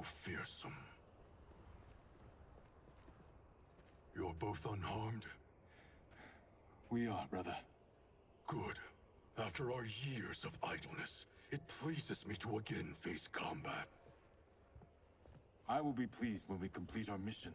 fearsome. You're both unharmed? We are, brother. Good. After our years of idleness, it pleases me to again face combat. I will be pleased when we complete our mission.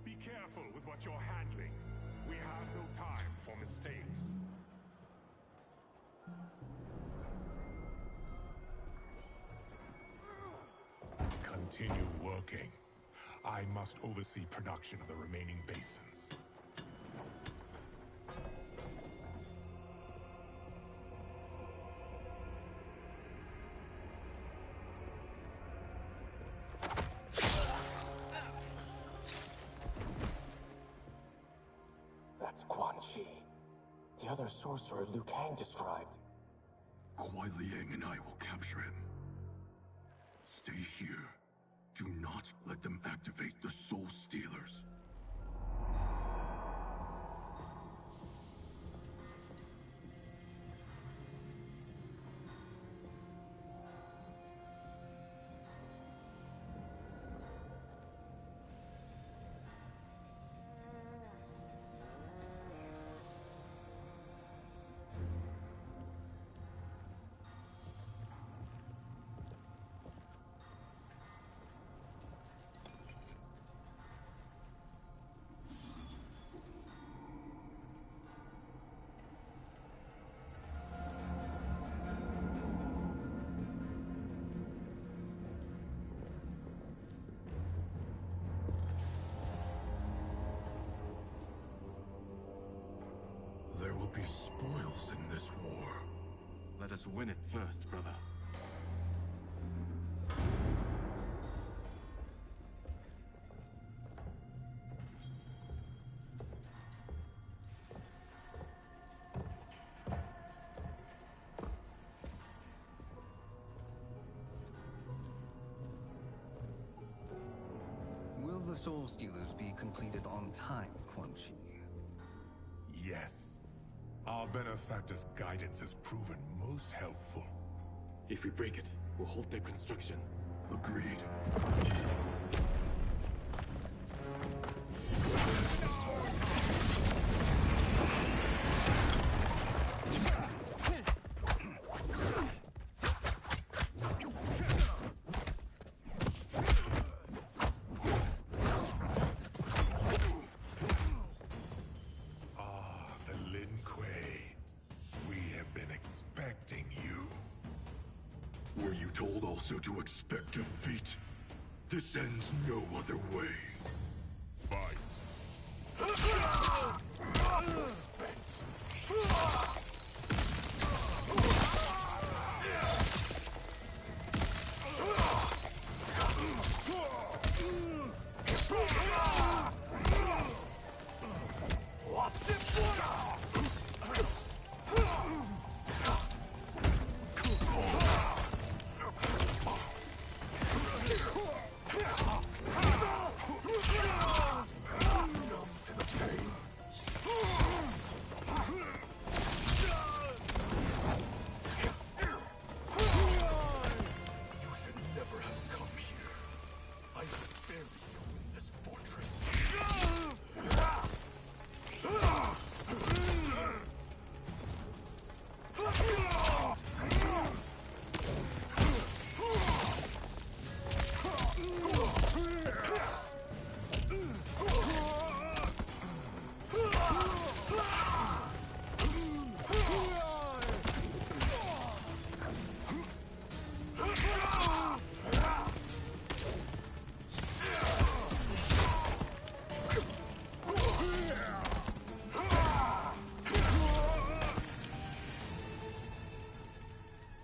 Be careful with what you're handling. We have no time for mistakes. Continue working. I must oversee production of the remaining basins. That's Quan Chi. The other sorcerer Liu Kang described. Kuai Liang and I will capture him. Stay here. Do not let them activate the Soul Stealers. There will be spoils in this war. Let us win it first, brother. Will the Soul Stealers be completed on time, Quan Chi? Yes. Our benefactor's guidance has proven most helpful. If we break it, we'll halt their construction. Agreed. Were you told also to expect defeat? This ends no other way. Fight.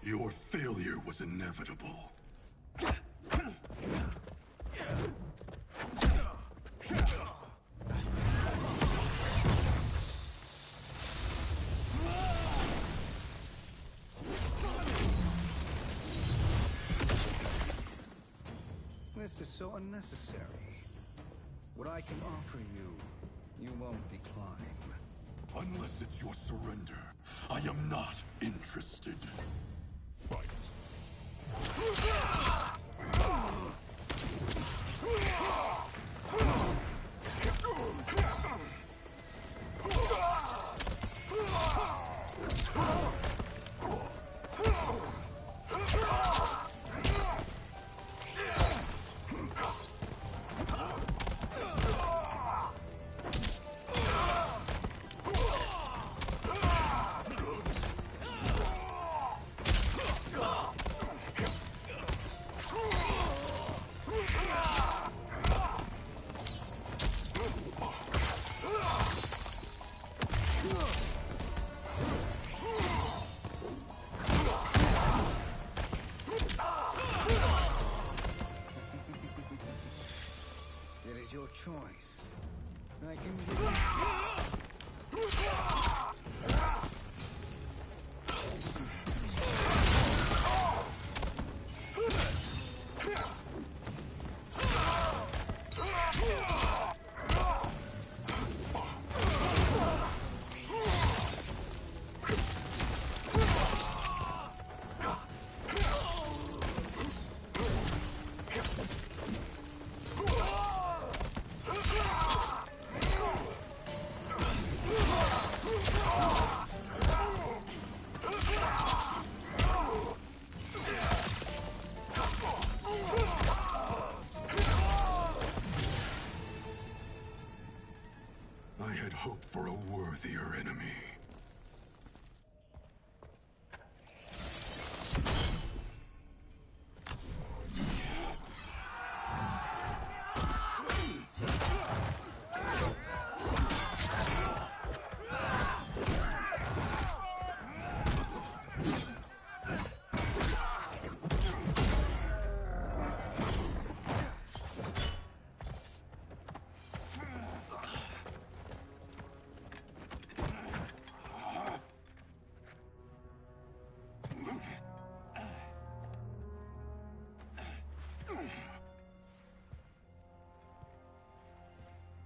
Your failure was inevitable. so unnecessary. What I can offer you, you won't decline. Unless it's your surrender, I am not interested. Fight. It is your choice. I can give you... I had hoped for a worthier enemy.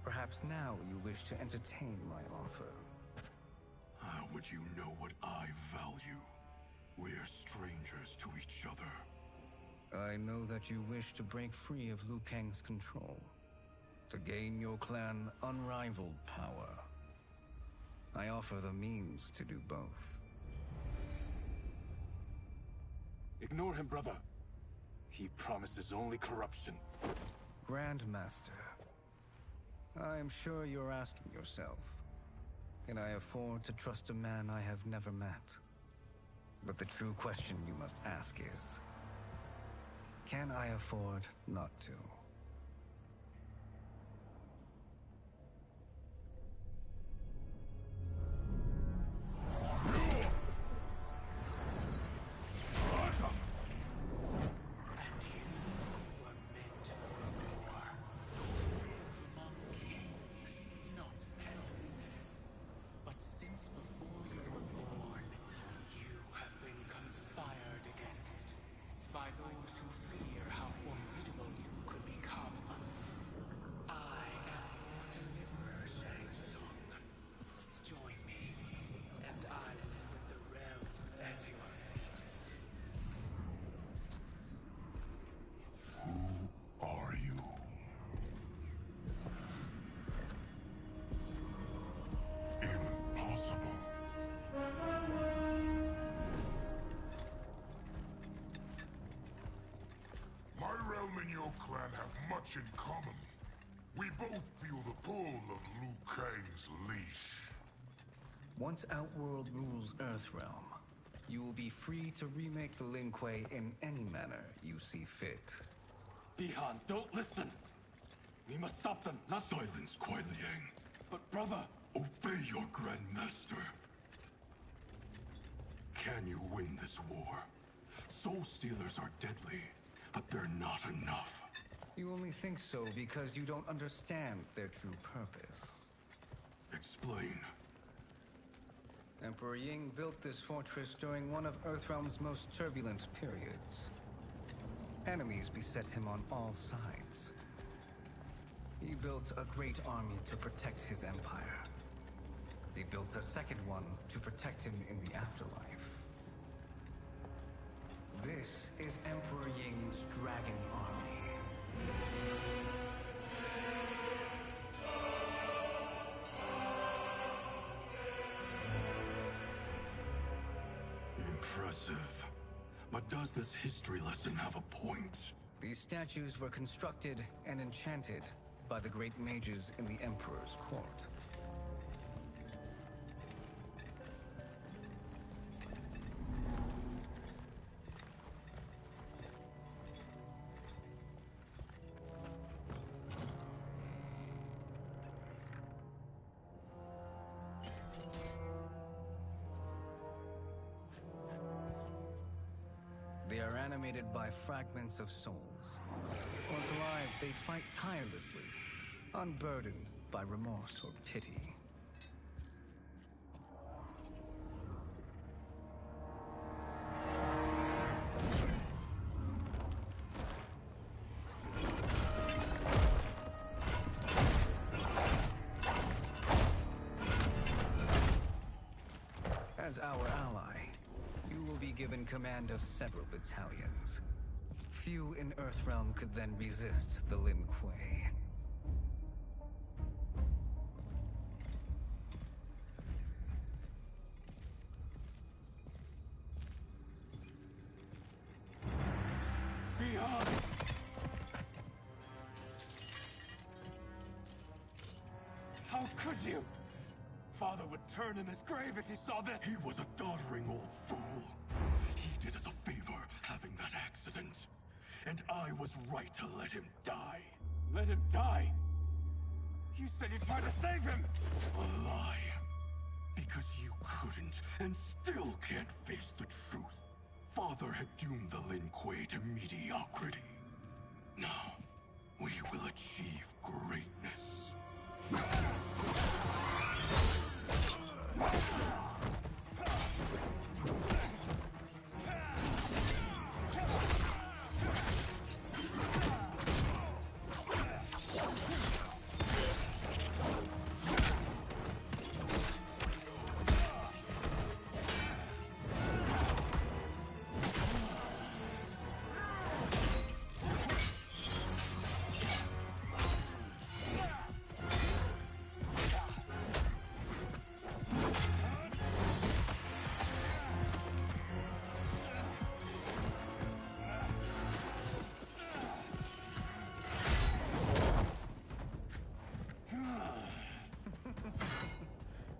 Perhaps now you wish to entertain my offer. How would you know what I value? We're strangers to each other. I know that you wish to break free of Liu Kang's control, to gain your clan unrivaled power. I offer the means to do both. Ignore him, brother. He promises only corruption. Grandmaster, I am sure you're asking yourself, can I afford to trust a man I have never met? But the true question you must ask is, can I afford not to? Clan have much in common. We both feel the pull of Liu Kang's leash. Once Outworld rules Earthrealm, you will be free to remake the Lin Kuei in any manner you see fit. Bihan, don't listen! We must stop them, not— Silence, Kuai Liang. But brother! Obey your Grandmaster. Can you win this war? Soul Stealers are deadly, but they're not enough. You only think so because you don't understand their true purpose. Explain. Emperor Ying built this fortress during one of Earthrealm's most turbulent periods. Enemies beset him on all sides. He built a great army to protect his empire. He built a second one to protect him in the afterlife. This is Emperor Ying's Dragon Army. Impressive. But does this history lesson have a point? These statues were constructed and enchanted by the great mages in the Emperor's court. They are animated by fragments of souls. Once alive, they fight tirelessly, unburdened by remorse or pity. As our ally, you will be given command of several battalions. Few in Earthrealm could then resist the Lin Kuei. Beyond! How could you? Father would turn in his grave if he saw this! He was a doddering old fool. He did us a favor having that accident. And I was right to let him die. Let him die? You said you tried to save him! A lie. Because you couldn't, and still can't face the truth. Father had doomed the Lin Kuei to mediocrity. Now, we will achieve greatness.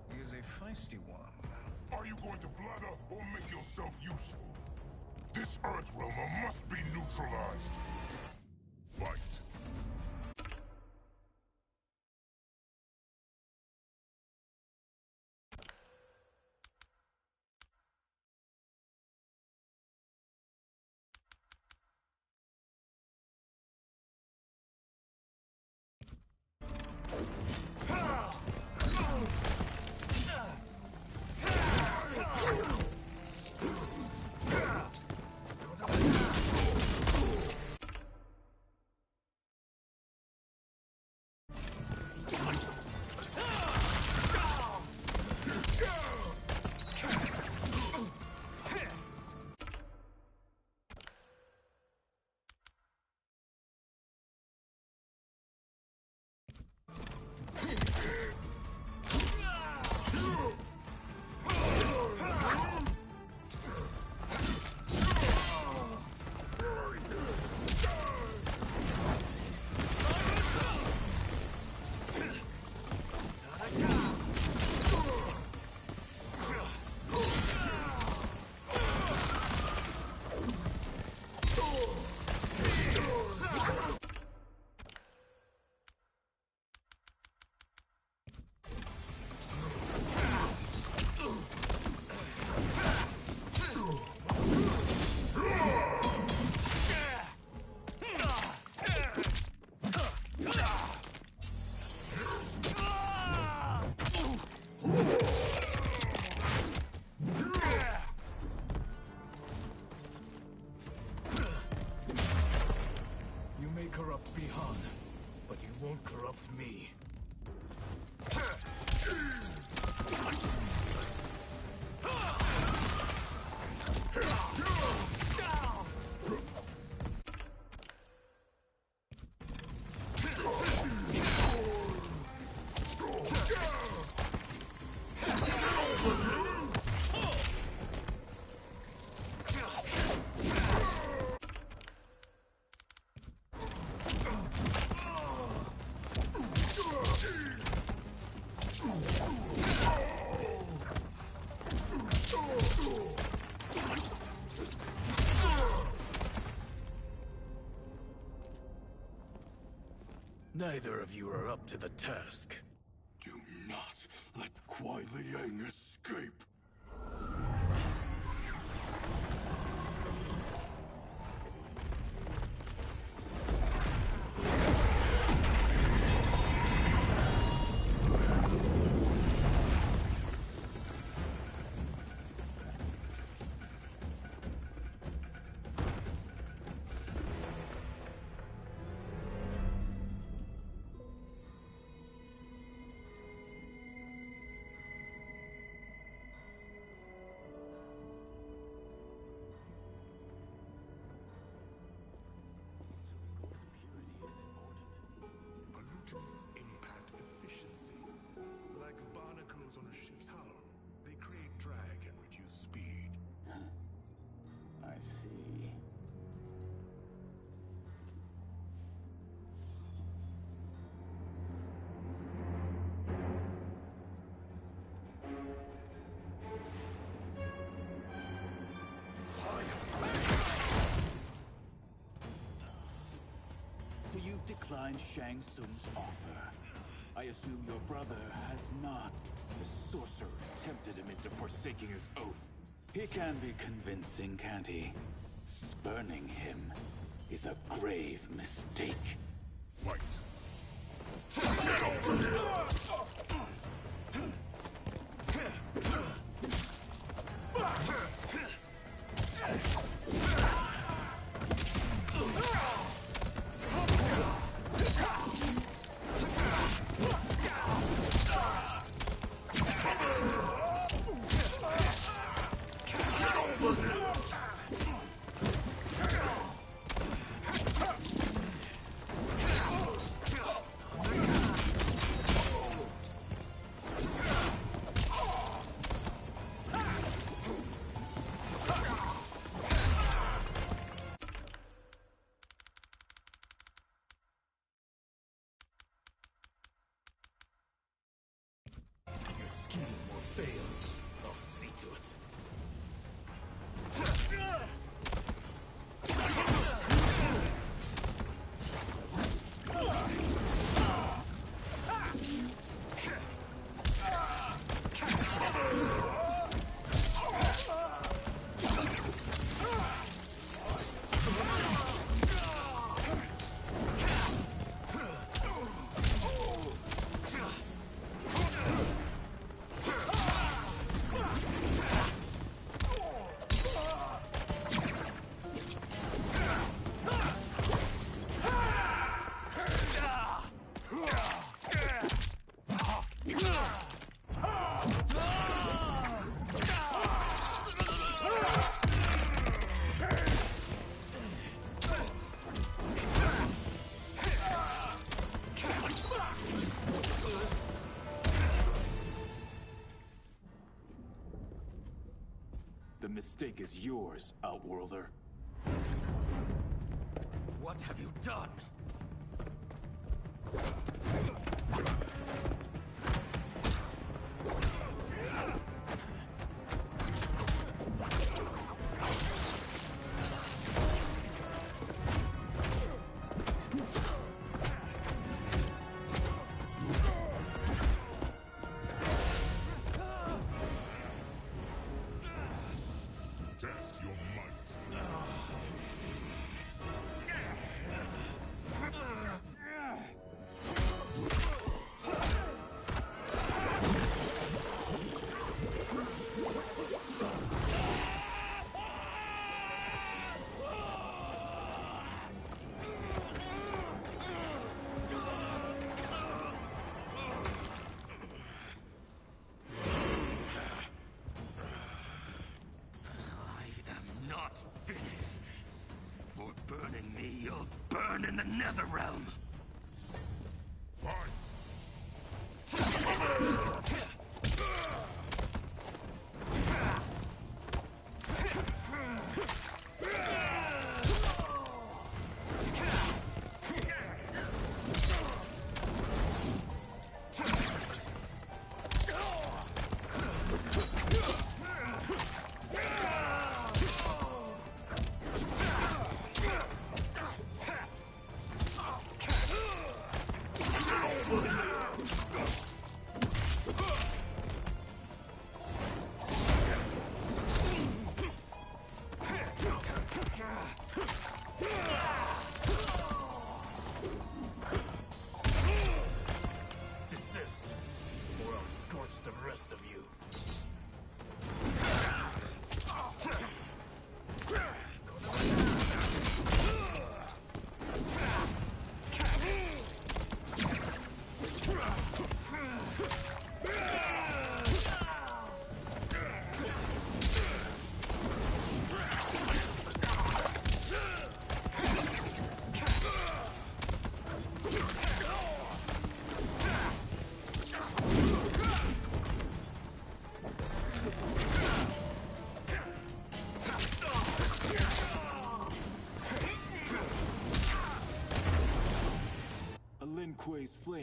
He is a feisty one. Are you going to blather or make yourself useful? This Earthrealmer must be neutralized. Fight. Neither of you are up to the task. Do not let Kuai Liang escape. Pollutants impact efficiency. Like barnacles on a ship's hull. They create drag and reduce speed. I see. So you've declined Shang Tsung's offer. I assume your brother has not. The sorcerer tempted him into forsaking his oath. He can be convincing, can't he? Spurning him is a grave mistake. Fight! The mistake is yours, Outworlder. What have you done? Test your might. Not finished. For burning me, you'll burn in the Netherrealm. Fight!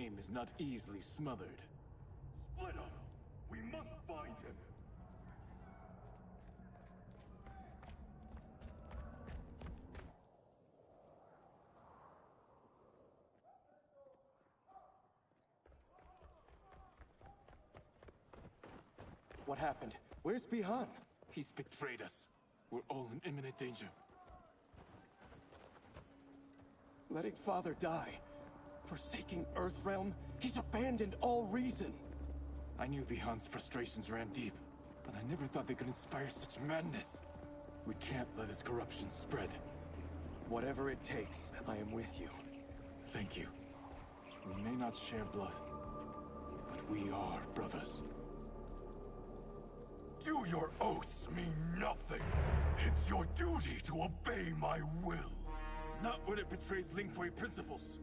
name is not easily smothered. Split up! We must find him! What happened? Where's Bihan? He's betrayed us. We're all in imminent danger. Letting Father die. Forsaking Earthrealm. He's abandoned all reason. I knew Bihan's frustrations ran deep, but I never thought they could inspire such madness. We can't let his corruption spread. Whatever it takes, I am with you. Thank you. We may not share blood, but we are brothers. Do your oaths mean nothing? It's your duty to obey my will. Not when it betrays Lin Kuei principles.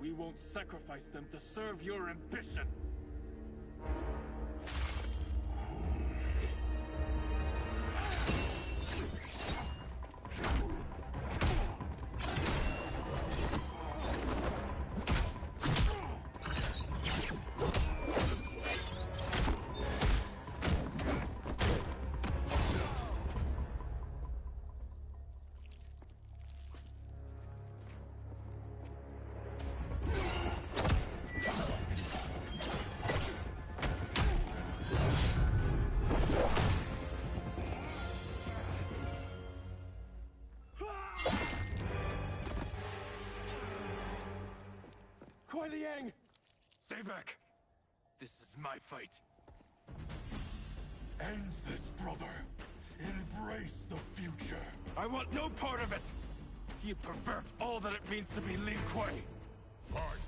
We won't sacrifice them to serve your ambition. Stay back. This is my fight. End this, brother. Embrace the future. I want no part of it! You pervert all that it means to be Lin Kuei. Fight!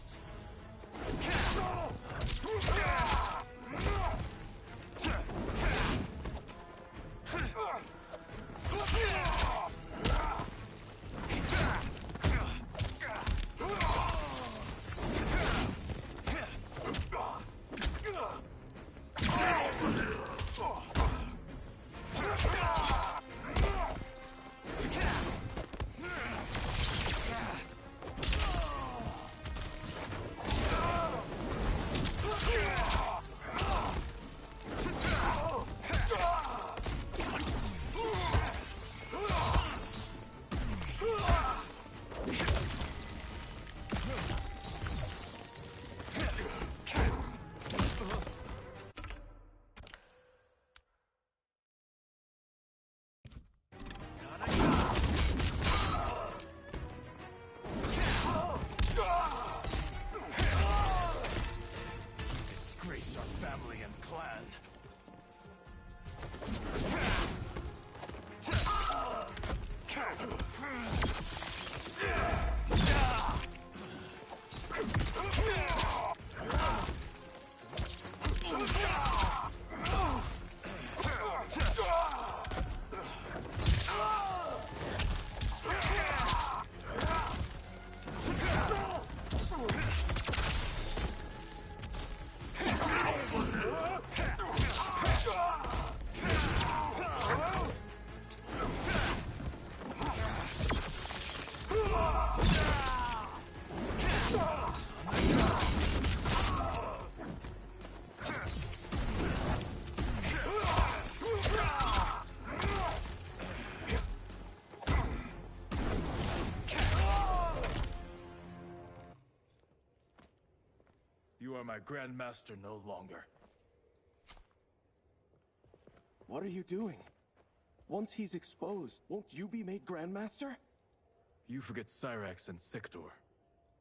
Disgrace our family and clan. You are my Grandmaster no longer. What are you doing? Once he's exposed, won't you be made Grandmaster? You forget Cyrax and Sector.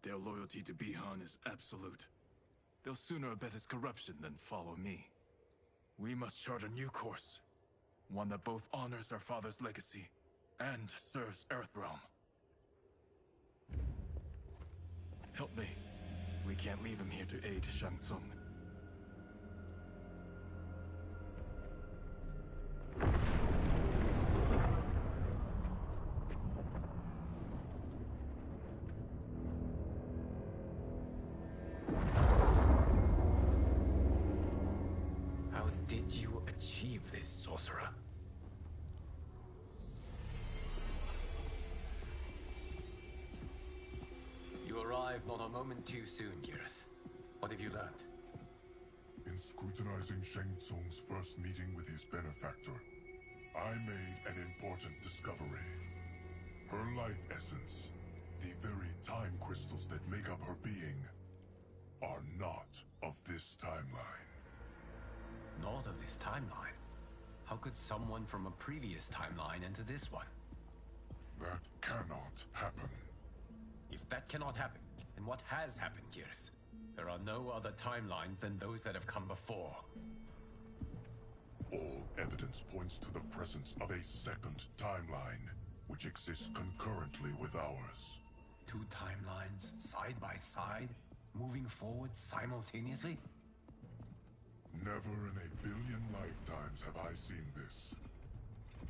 Their loyalty to Bihan is absolute. They'll sooner abet his corruption than follow me. We must chart a new course. One that both honors our father's legacy and serves Earthrealm. Help me. We can't leave him here to aid Shang Tsung. How did you achieve this, sorcerer? You arrived not a moment too soon, Gareth. What have you learned? In scrutinizing Shang Tsung's first meeting with his benefactor, I made an important discovery. Her life essence, the very time crystals that make up her being, are not of this timeline. Not of this timeline? How could someone from a previous timeline enter this one? That cannot happen. If that cannot happen, then what has happened, Gears? There are no other timelines than those that have come before. All evidence points to the presence of a second timeline, which exists concurrently with ours. Two timelines, side by side, moving forward simultaneously? Never in a billion lifetimes have I seen this.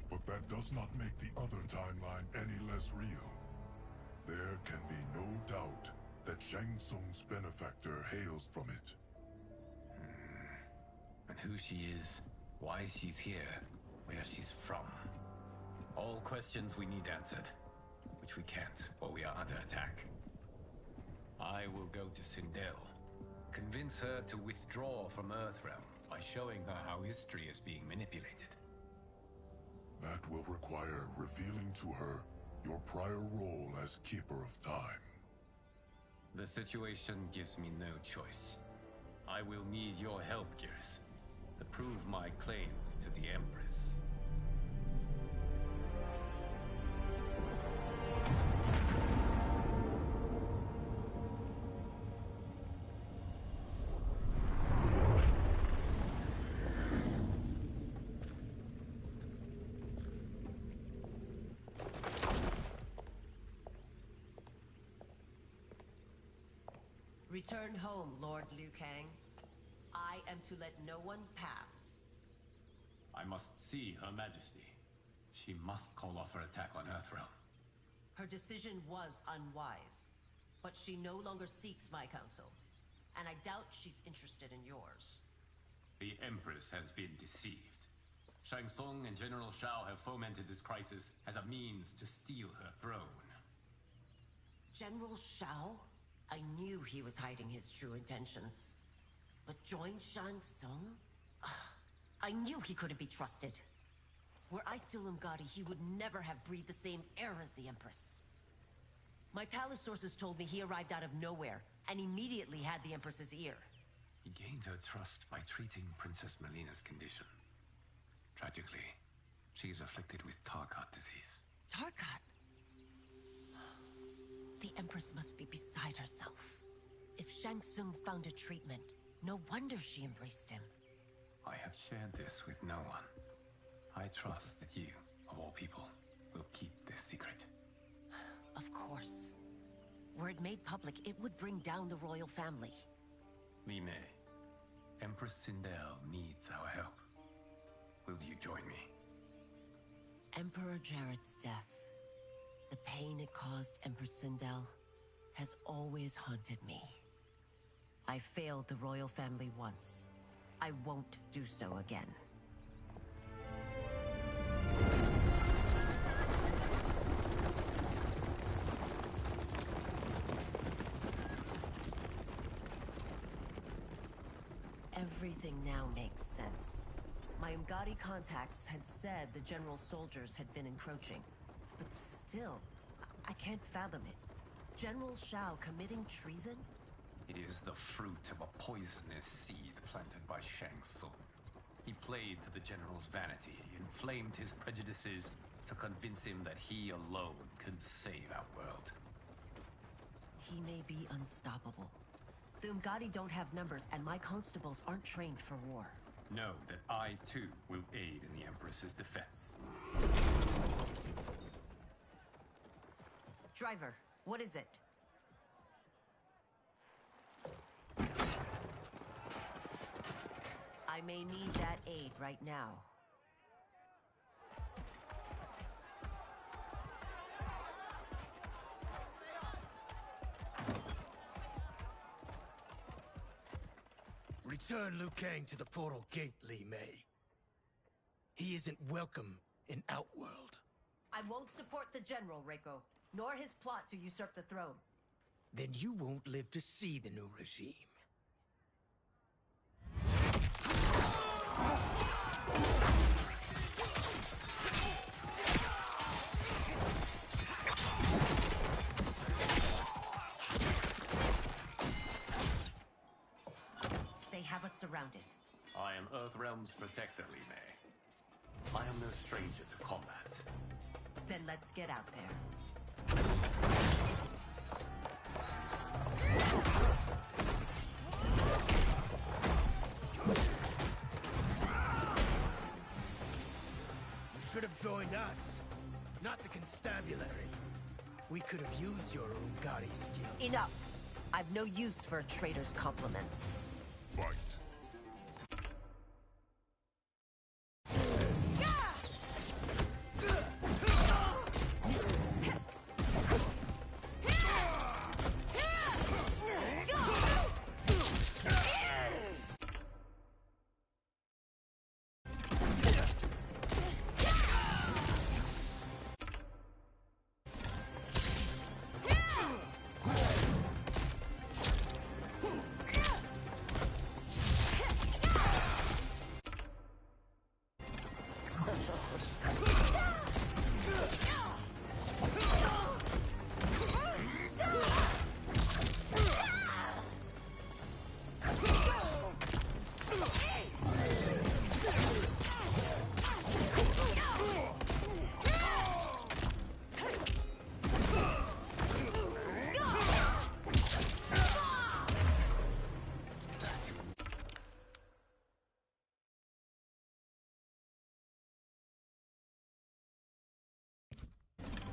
But that does not make the other timeline any less real. There can be no doubt that Shang Tsung's benefactor hails from it. And who she is, why she's here, where she's from. All questions we need answered, which we can't while we are under attack. I will go to Sindel, convince her to withdraw from Earthrealm by showing her how history is being manipulated. That will require revealing to her your prior role as Keeper of Time. The situation gives me no choice. I will need your help, Gears, to prove my claims to the Empress. Return home, Lord Liu Kang. I am to let no one pass. I must see Her Majesty. She must call off her attack on Earthrealm. Her decision was unwise, but she no longer seeks my counsel, and I doubt she's interested in yours. The Empress has been deceived. Shang Tsung and General Shao have fomented this crisis as a means to steal her throne. General Shao? I knew he was hiding his true intentions. But join Shang Tsung? I knew he couldn't be trusted. Were I still Umgadi, he would never have breathed the same air as the Empress. My palace sources told me he arrived out of nowhere, and immediately had the Empress's ear. He gained her trust by treating Princess Melina's condition. Tragically, she is afflicted with Tarkat disease. Tarkat? The Empress must be beside herself. If Shang Tsung found a treatment, no wonder she embraced him. I have shared this with no one. I trust that you, of all people, will keep this secret. Of course. Were it made public, it would bring down the royal family. Li Mei, Empress Sindel needs our help. Will you join me? Emperor Jarrett's death, the pain it caused Empress Sindel, has always haunted me. I failed the royal family once. I won't do so again. Everything now makes sense. My Umgadi contacts had said the general soldiers had been encroaching. But still, I can't fathom it. General Shao committing treason? It is the fruit of a poisonous seed planted by Shang Tsung. He played to the general's vanity, inflamed his prejudices to convince him that he alone could save our world. He may be unstoppable. The Umgadi don't have numbers, and my constables aren't trained for war. Know that I, too, will aid in the Empress's defense. Driver, what is it? I may need that aid right now. Return Liu Kang to the portal gate, Li Mei. He isn't welcome in Outworld. I won't support the General, Reiko, nor his plot to usurp the throne. Then you won't live to see the new regime. They have us surrounded. I am Earthrealm's protector, Li Mei. I am no stranger to combat. Then let's get out there. You should have joined us, not the constabulary. We could have used your Ungari skills. Enough! I've no use for a traitor's compliments. Fight.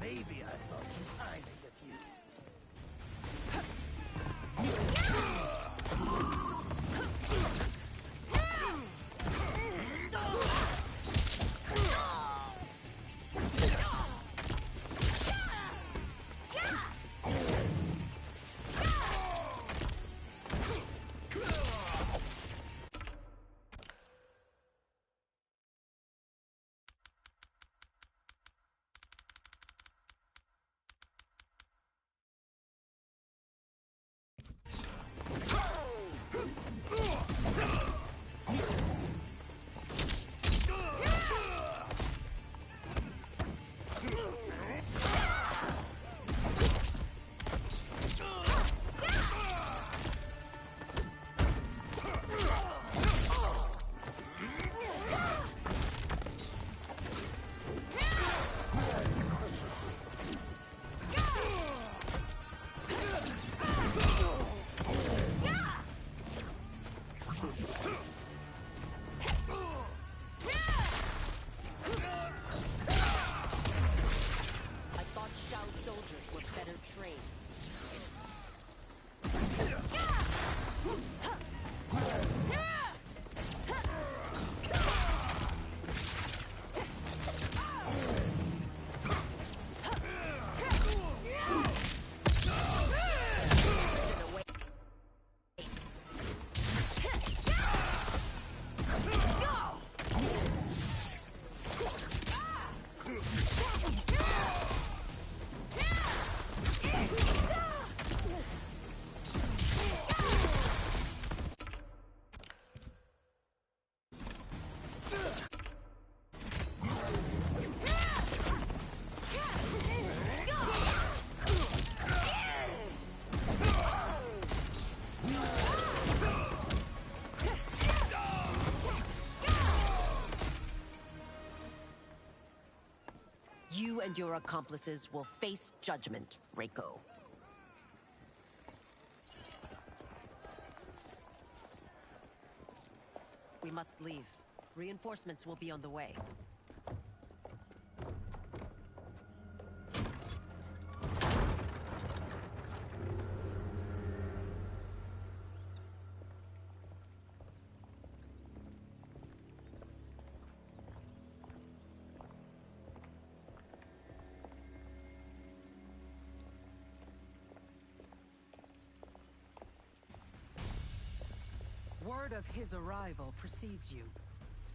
Maybe I thought too highly of you. You and your accomplices will face judgment, Reiko. We must leave. Reinforcements will be on the way. Word of his arrival precedes you.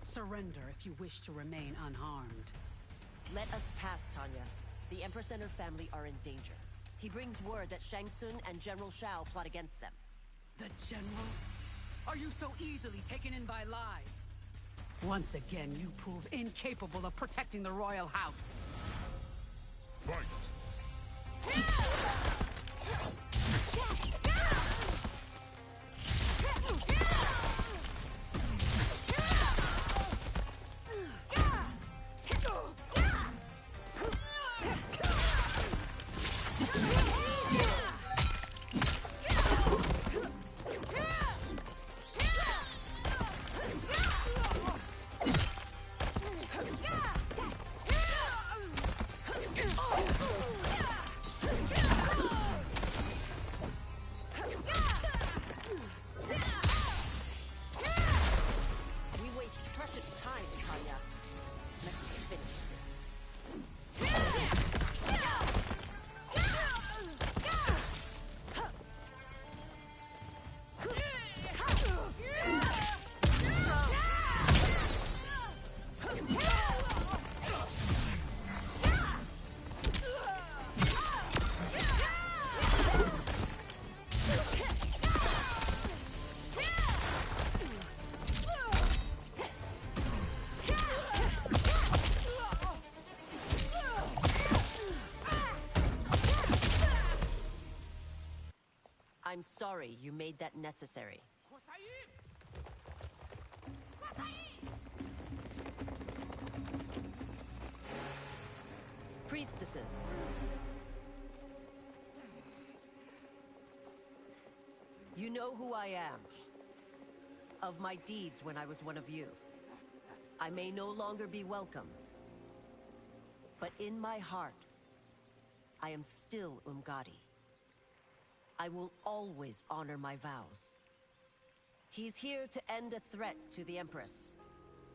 Surrender if you wish to remain unharmed. Let us pass, Tanya. The Empress and her family are in danger. He brings word that Shang Tsung and General Shao plot against them. The General? Are you so easily taken in by lies? Once again, you prove incapable of protecting the royal house. Fight! I'm sorry you made that necessary. Priestesses. You know who I am. Of my deeds when I was one of you. I may no longer be welcome. But in my heart, I am still Umgadi. I will always honor my vows. He's here to end a threat to the Empress.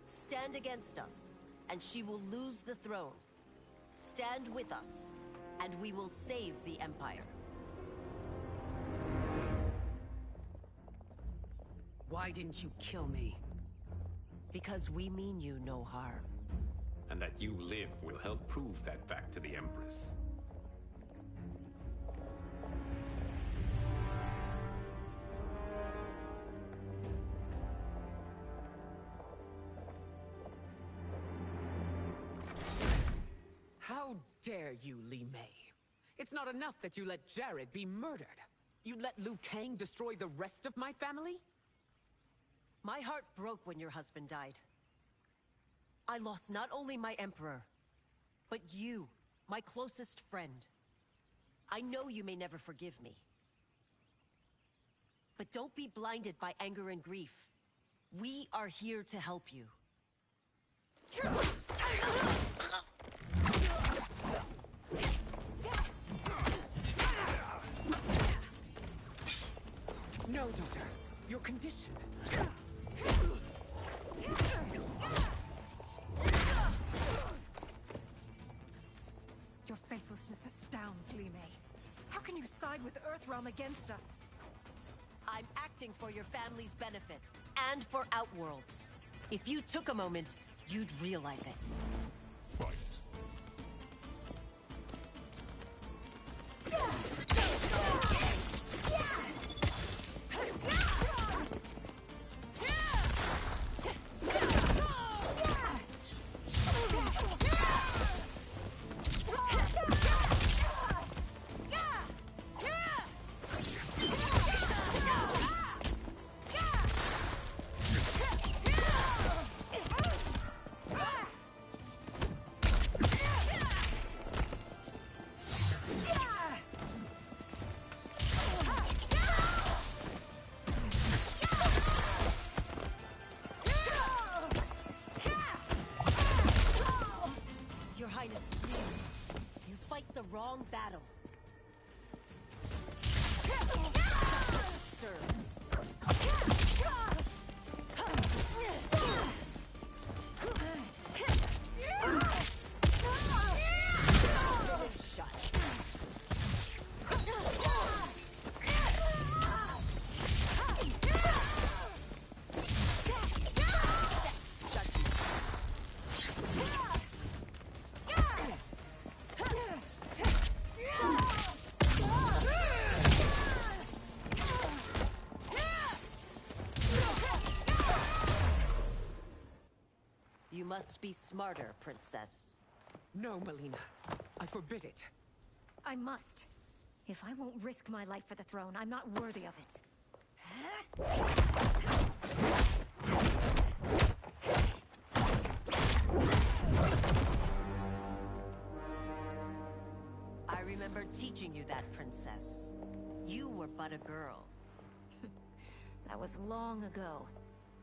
Stand against us, and she will lose the throne. Stand with us, and we will save the Empire. Why didn't you kill me? Because we mean you no harm. And that you live will help prove that fact to the Empress. How dare you, Li Mei? It's not enough that you let Jared be murdered. You'd let Liu Kang destroy the rest of my family? My heart broke when your husband died. I lost not only my emperor, but you, my closest friend. I know you may never forgive me. But don't be blinded by anger and grief. We are here to help you. No, Doctor. Your condition. Your faithlessness astounds, Li Mei. How can you side with Earthrealm against us? I'm acting for your family's benefit, and for Outworld's. If you took a moment, you'd realize it. Fight! Wrong battle. Sir. must be smarter, Princess. No, Melina. I forbid it. I must. If I won't risk my life for the throne, I'm not worthy of it. I remember teaching you that, Princess. You were but a girl. That was long ago.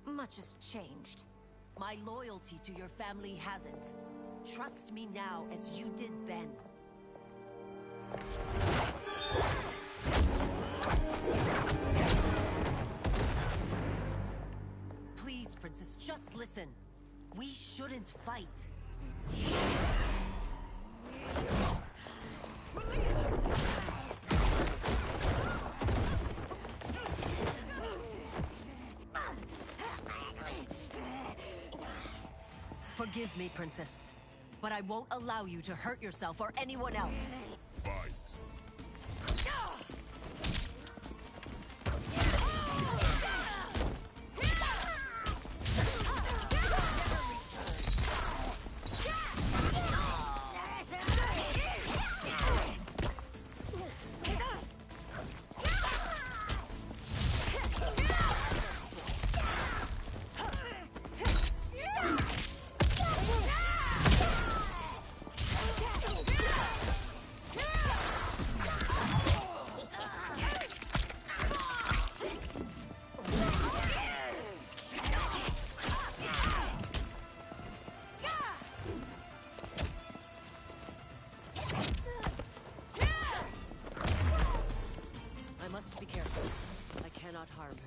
Much has changed. My loyalty to your family hasn't. Trust me now as you did then. Please, Princess, just listen. We shouldn't fight. Forgive me, Princess, but I won't allow you to hurt yourself or anyone else. Fight. I must be careful. I cannot harm her.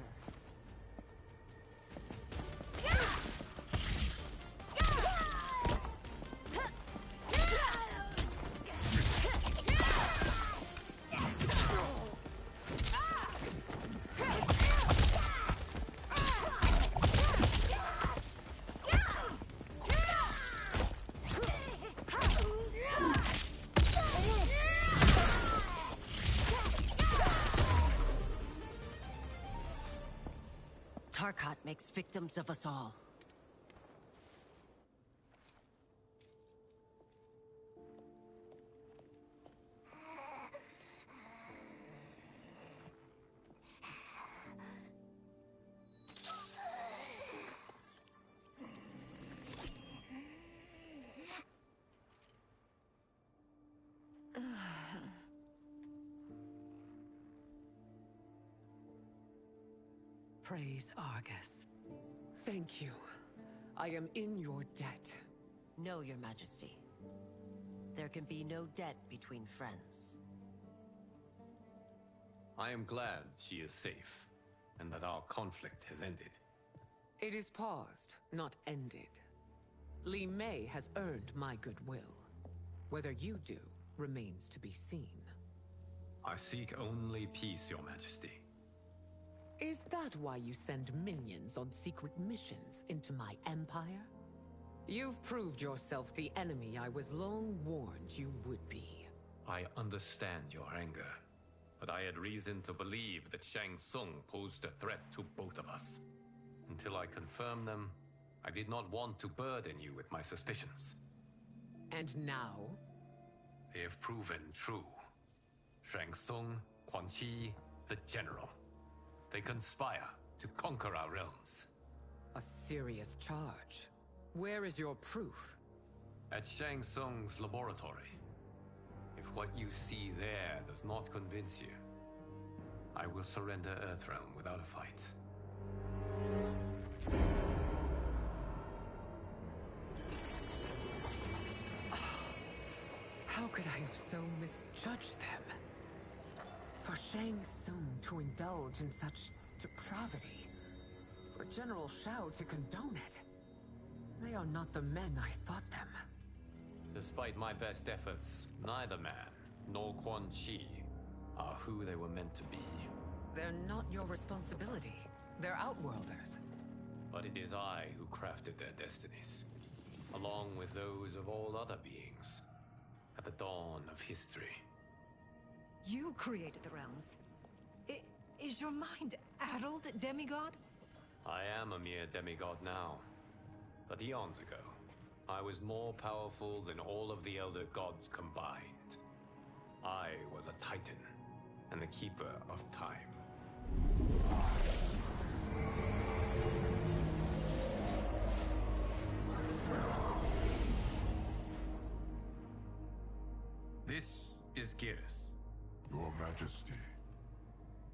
Tarkat makes victims of us all. Praise Argus. Thank you. I am in your debt. No, Your Majesty. There can be no debt between friends. I am glad she is safe, and that our conflict has ended. It is paused, not ended. Li Mei has earned my goodwill. Whether you do remains to be seen. I seek only peace, Your Majesty. Is that why you send minions on secret missions into my empire? You've proved yourself the enemy I was long warned you would be. I understand your anger, but I had reason to believe that Shang Tsung posed a threat to both of us. Until I confirmed them, I did not want to burden you with my suspicions. And now? They have proven true. Shang Tsung, Quan Chi, the General. They conspire to conquer our realms. A serious charge. Where is your proof? At Shang Tsung's laboratory. If what you see there does not convince you, I will surrender Earthrealm without a fight. How could I have so misjudged them? For Shang Tsung to indulge in such depravity, for General Shao to condone it, they are not the men I thought them. Despite my best efforts, neither man nor Quan Chi are who they were meant to be. They're not your responsibility. They're Outworlders. But it is I who crafted their destinies, along with those of all other beings, at the dawn of history. You created the realms. Is your mind addled, demigod? I am a mere demigod now. But eons ago, I was more powerful than all of the Elder Gods combined. I was a Titan, and the Keeper of Time. This is Geras. Your Majesty.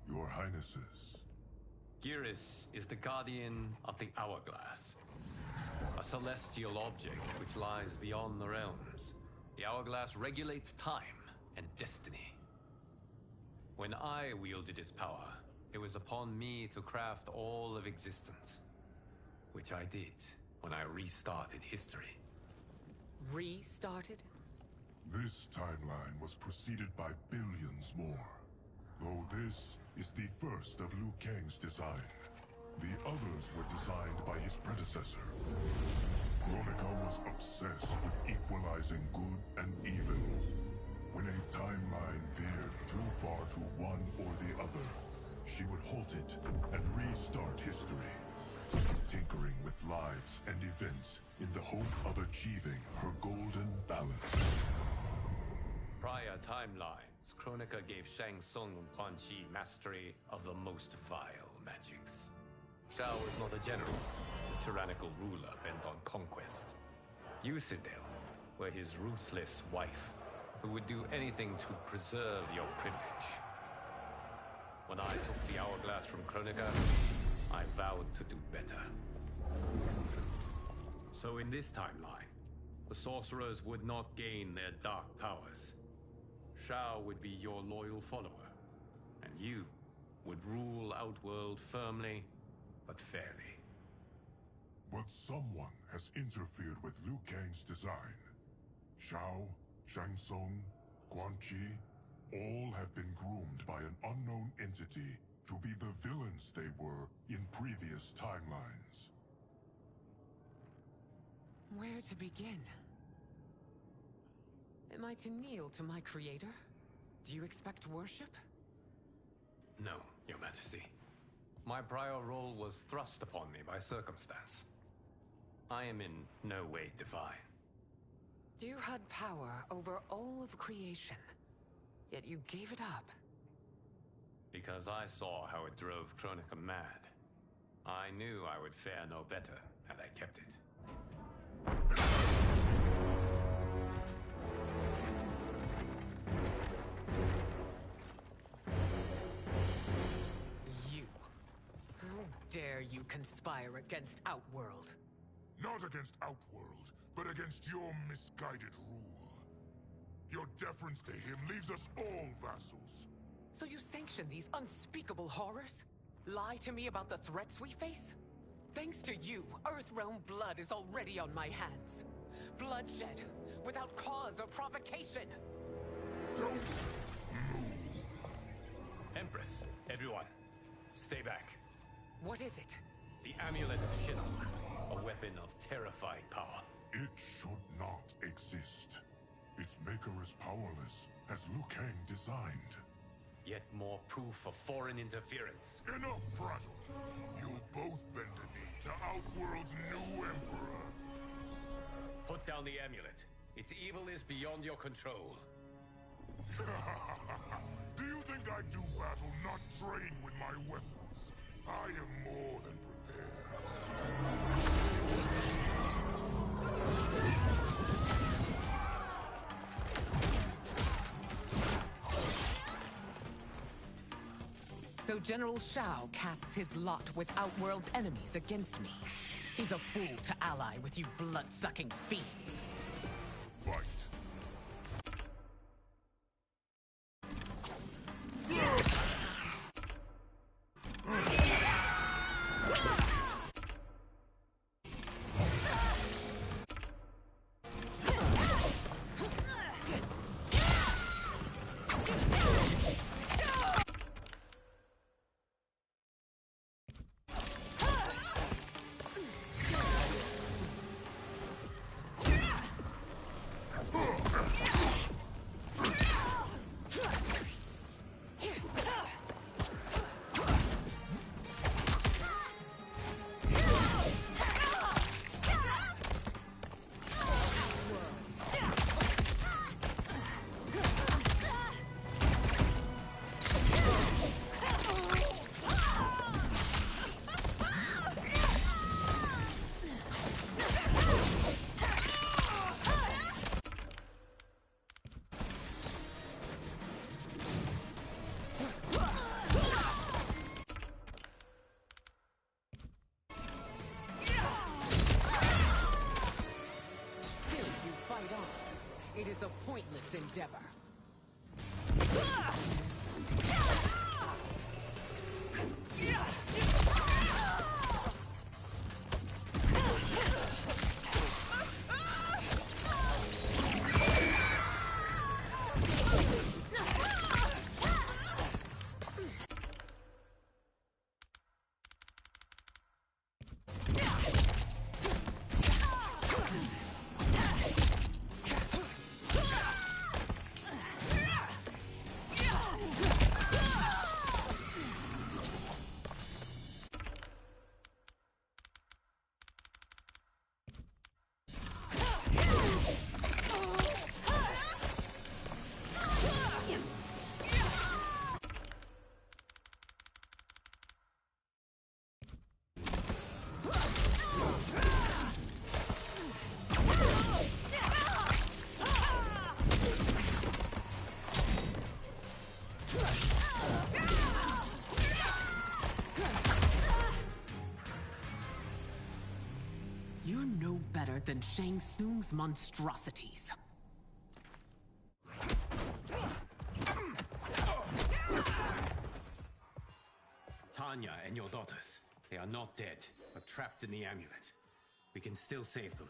Your Highnesses. Geras is the guardian of the Hourglass. A celestial object which lies beyond the realms. The Hourglass regulates time and destiny. When I wielded its power, it was upon me to craft all of existence. Which I did when I restarted history. Restarted? This timeline was preceded by billions more. Though this is the first of Liu Kang's design. The others were designed by his predecessor. Kronika was obsessed with equalizing good and evil. When a timeline veered too far to one or the other, she would halt it and restart history, tinkering with lives and events in the hope of achieving her golden balance. Prior timelines, Kronika gave Shang Tsung and Quan Chi mastery of the most vile magics. Shao was not a general, a tyrannical ruler bent on conquest. Yusidel were his ruthless wife, who would do anything to preserve your privilege. When I took the Hourglass from Kronika, I vowed to do better. So in this timeline, the sorcerers would not gain their dark powers. Shao would be your loyal follower, and you would rule Outworld firmly, but fairly. But someone has interfered with Liu Kang's design. Shao, Shang Tsung, Quan Chi, all have been groomed by an unknown entity to be the villains they were in previous timelines. Where to begin? Am I to kneel to my creator? Do you expect worship? No, Your Majesty. My prior role was thrust upon me by circumstance. I am in no way divine. You had power over all of creation, yet you gave it up. Because I saw how it drove Kronika mad. I knew I would fare no better had I kept it. You. How dare you conspire against Outworld? Not against Outworld, but against your misguided rule. Your deference to him leaves us all vassals. So you sanction these unspeakable horrors? Lie to me about the threats we face? Thanks to you, Earthrealm blood is already on my hands. Bloodshed, without cause or provocation. Don't move. Empress, everyone, stay back. What is it? The Amulet of Shinnok, a weapon of terrifying power. It should not exist. Its maker is powerless, as Liu Kang designed. Yet more proof of foreign interference. Enough prattle. You'll both bend a knee to Outworld's new emperor. Put down the amulet. Its evil is beyond your control. Do you think I do battle not trained with my weapons? I am more than prepared. So General Shao casts his lot with Outworld's enemies against me. He's a fool to ally with you blood-sucking fiends. Fight. this endeavor. You're no better than Shang Tsung's monstrosities. Tanya and your daughters, they are not dead, but trapped in the amulet. We can still save them.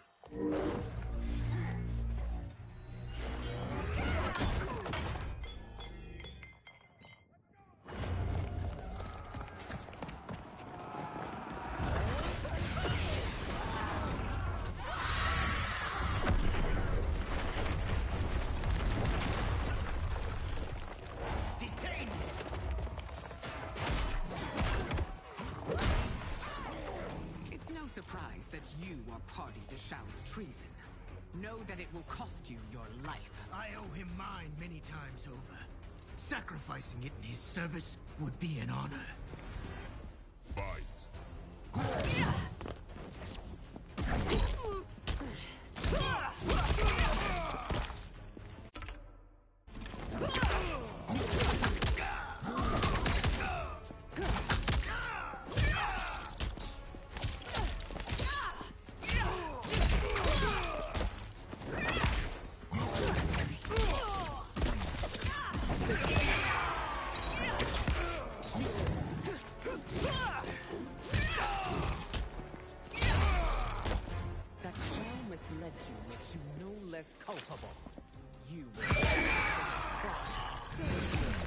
Surprised that you are party to Shao's treason. Know that it will cost you your life. I owe him mine many times over. Sacrificing it in his service would be an honor. Fight. Culpable. You will pay for this crime.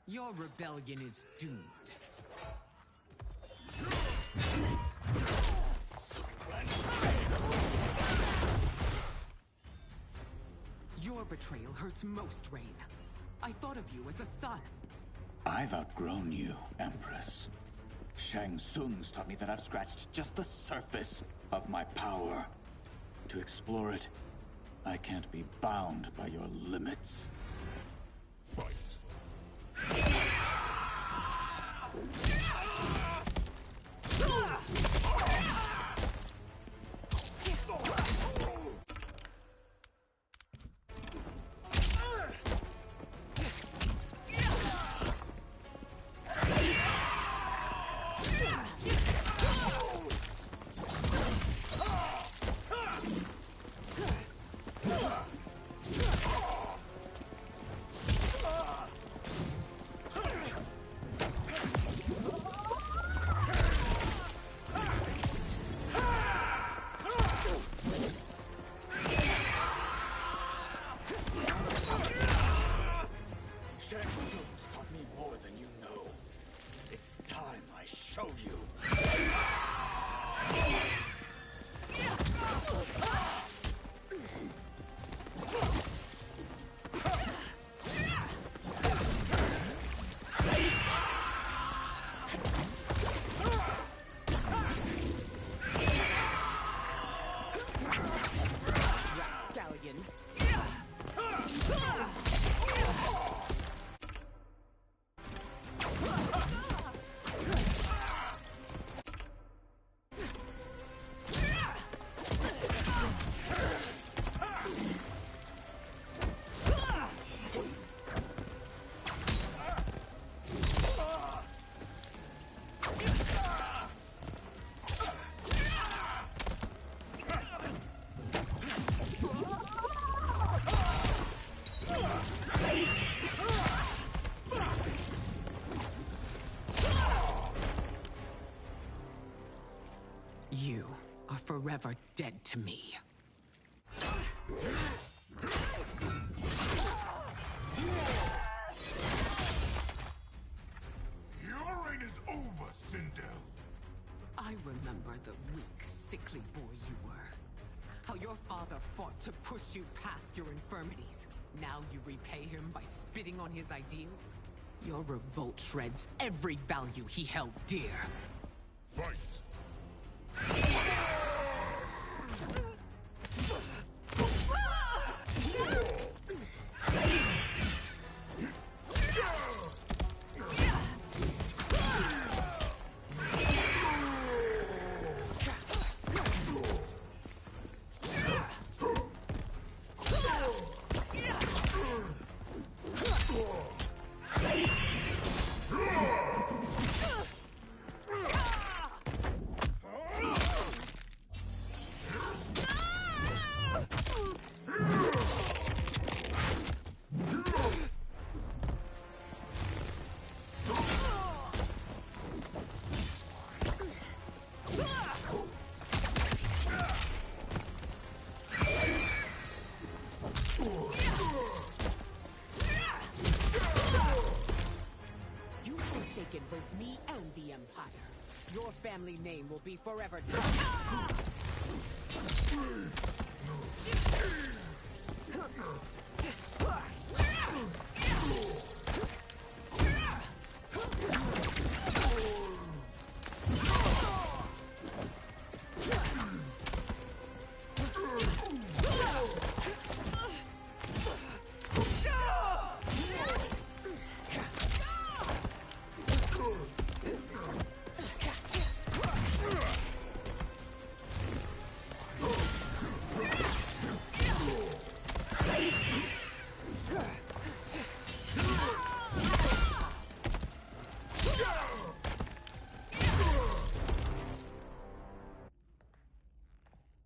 Your rebellion is doomed. Your betrayal hurts most, Rain. I thought of you as a son. I've outgrown you, Empress. Shang Tsung's taught me that I've scratched just the surface of my power. To explore it, I can't be bound by your limits. Fight. You are forever dead to me. Your reign is over, Sindel. I remember the weak, sickly boy you were. How your father fought to push you past your infirmities. Now you repay him by spitting on his ideals? Your revolt shreds every value he held dear. Fight! Both me and the Empire. Your family name will be forever.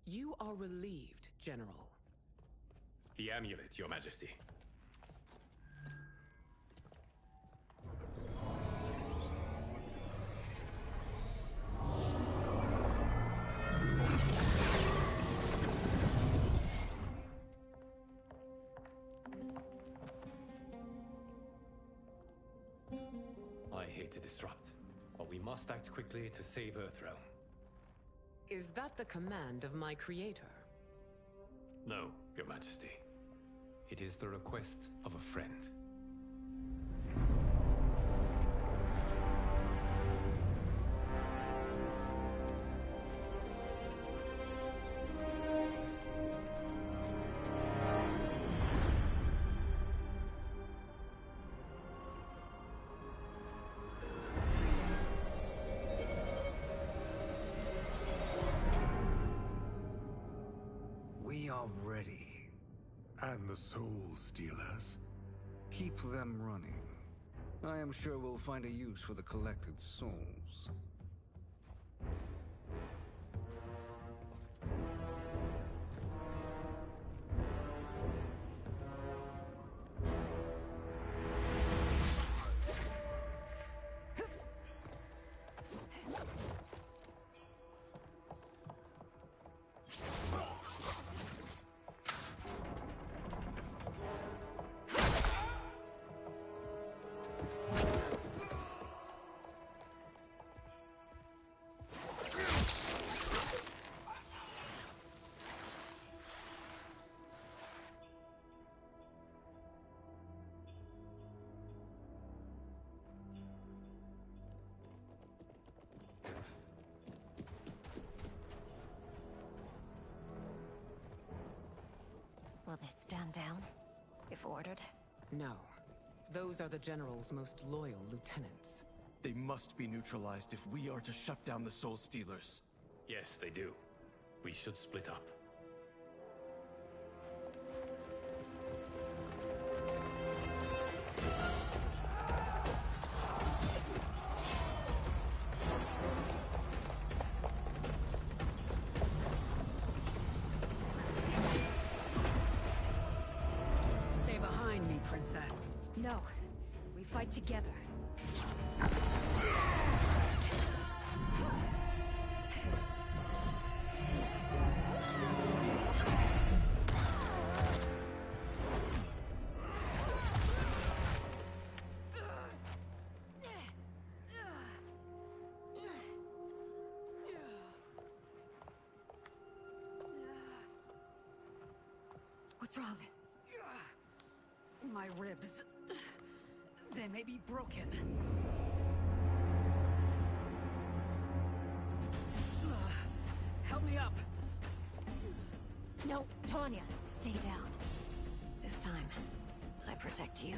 You are relieved, General. The amulet, Your Majesty. I hate to disrupt, but we must act quickly to save Earthrealm. Is that the command of my creator? No, Your Majesty. It is the request of a friend. We are ready. And the Soul Stealers? Keep them running. I am sure we'll find a use for the collected souls. Will they stand down, if ordered? No. Those are the General's most loyal lieutenants. They must be neutralized if we are to shut down the Soul Stealers. Yes, they do. We should split up. Stay behind me, Princess. No. We fight together. What's wrong? My ribs. They may be broken. Help me up. No, Tanya, stay down. This time, I protect you.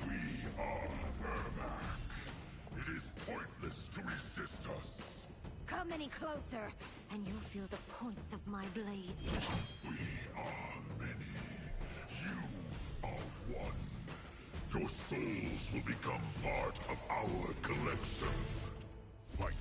We are Ermac. It is pointless to resist us. Come any closer, and you'll feel the points of my blades. We are many. You are one. Your souls will become part of our collection. Fight.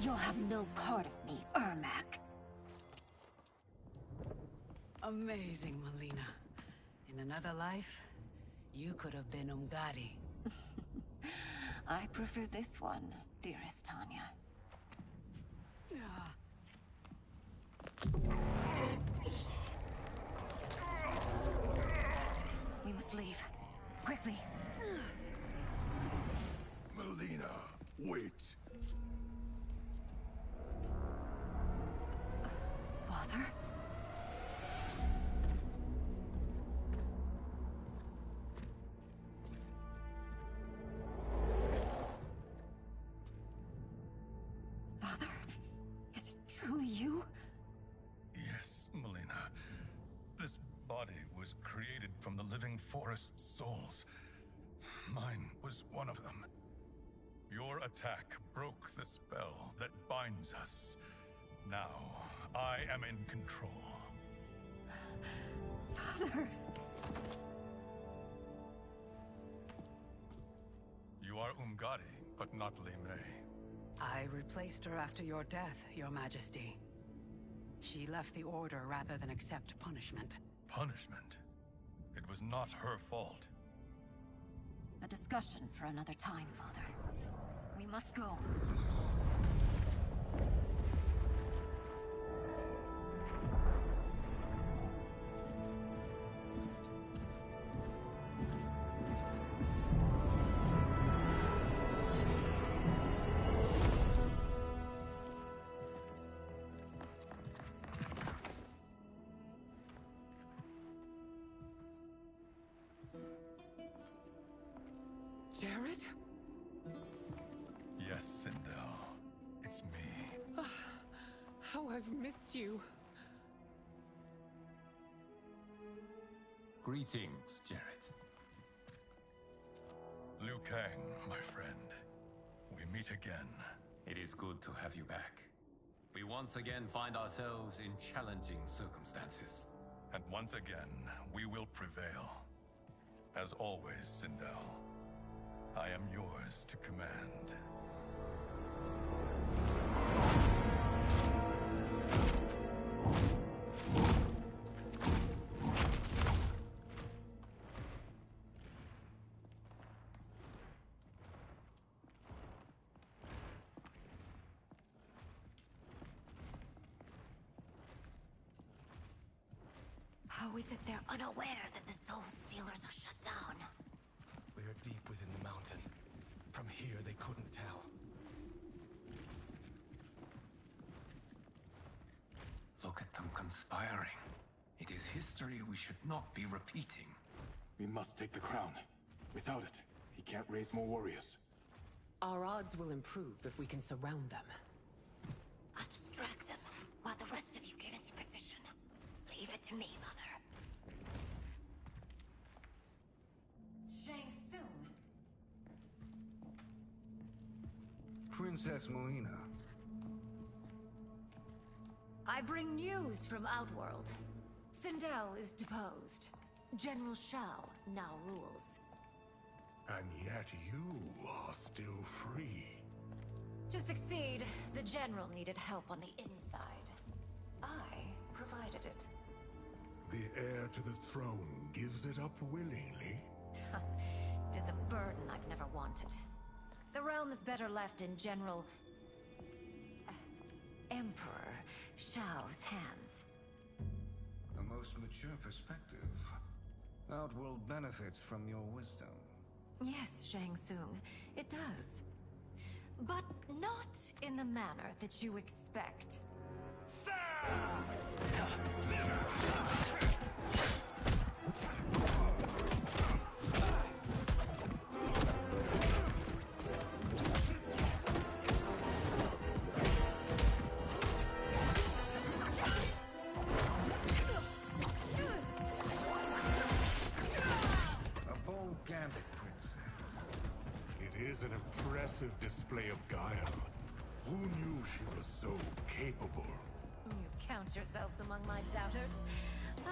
You'll have no part of me, Ermac. Amazing, Melina. In another life, you could have been Umgadi. I prefer this one, dearest Tanya. We must leave. Quickly. Melina, wait. Father? Father? Is it truly you? Yes, Melina. This body was created from the living forest's souls. Mine was one of them. Your attack broke the spell that binds us. Now, I am in control. Father! You are Umgadi, but not Li Mei. I replaced her after your death, Your Majesty. She left the Order rather than accept punishment. Punishment? It was not her fault. A discussion for another time, Father. We must go. Jared? Yes, Sindel. It's me. How I've missed you. Greetings, Jared. Liu Kang, my friend. We meet again. It is good to have you back. We once again find ourselves in challenging circumstances. And once again, we will prevail. As always, Sindel, I am yours to command. So is it they're unaware that the Soul Stealers are shut down? We are deep within the mountain. From here, they couldn't tell. Look at them conspiring. It is history we should not be repeating. We must take the crown. Without it, he can't raise more warriors. Our odds will improve if we can surround them. I'll distract them while the rest of you get into position. Leave it to me, Mother. Shang Tsung. Princess Melina. I bring news from Outworld. Sindel is deposed. General Shao now rules. And yet you are still free. To succeed, the General needed help on the inside. I provided it. The heir to the throne gives it up willingly. It is a burden I've never wanted. The realm is better left in General... Emperor Shao's hands. A most mature perspective. Outworld benefits from your wisdom. Yes, Shang Tsung, it does. But not in the manner that you expect. A bold gambit, Princess. It is an impressive display of guile. Who knew she was so capable? You count yourselves among my doubters.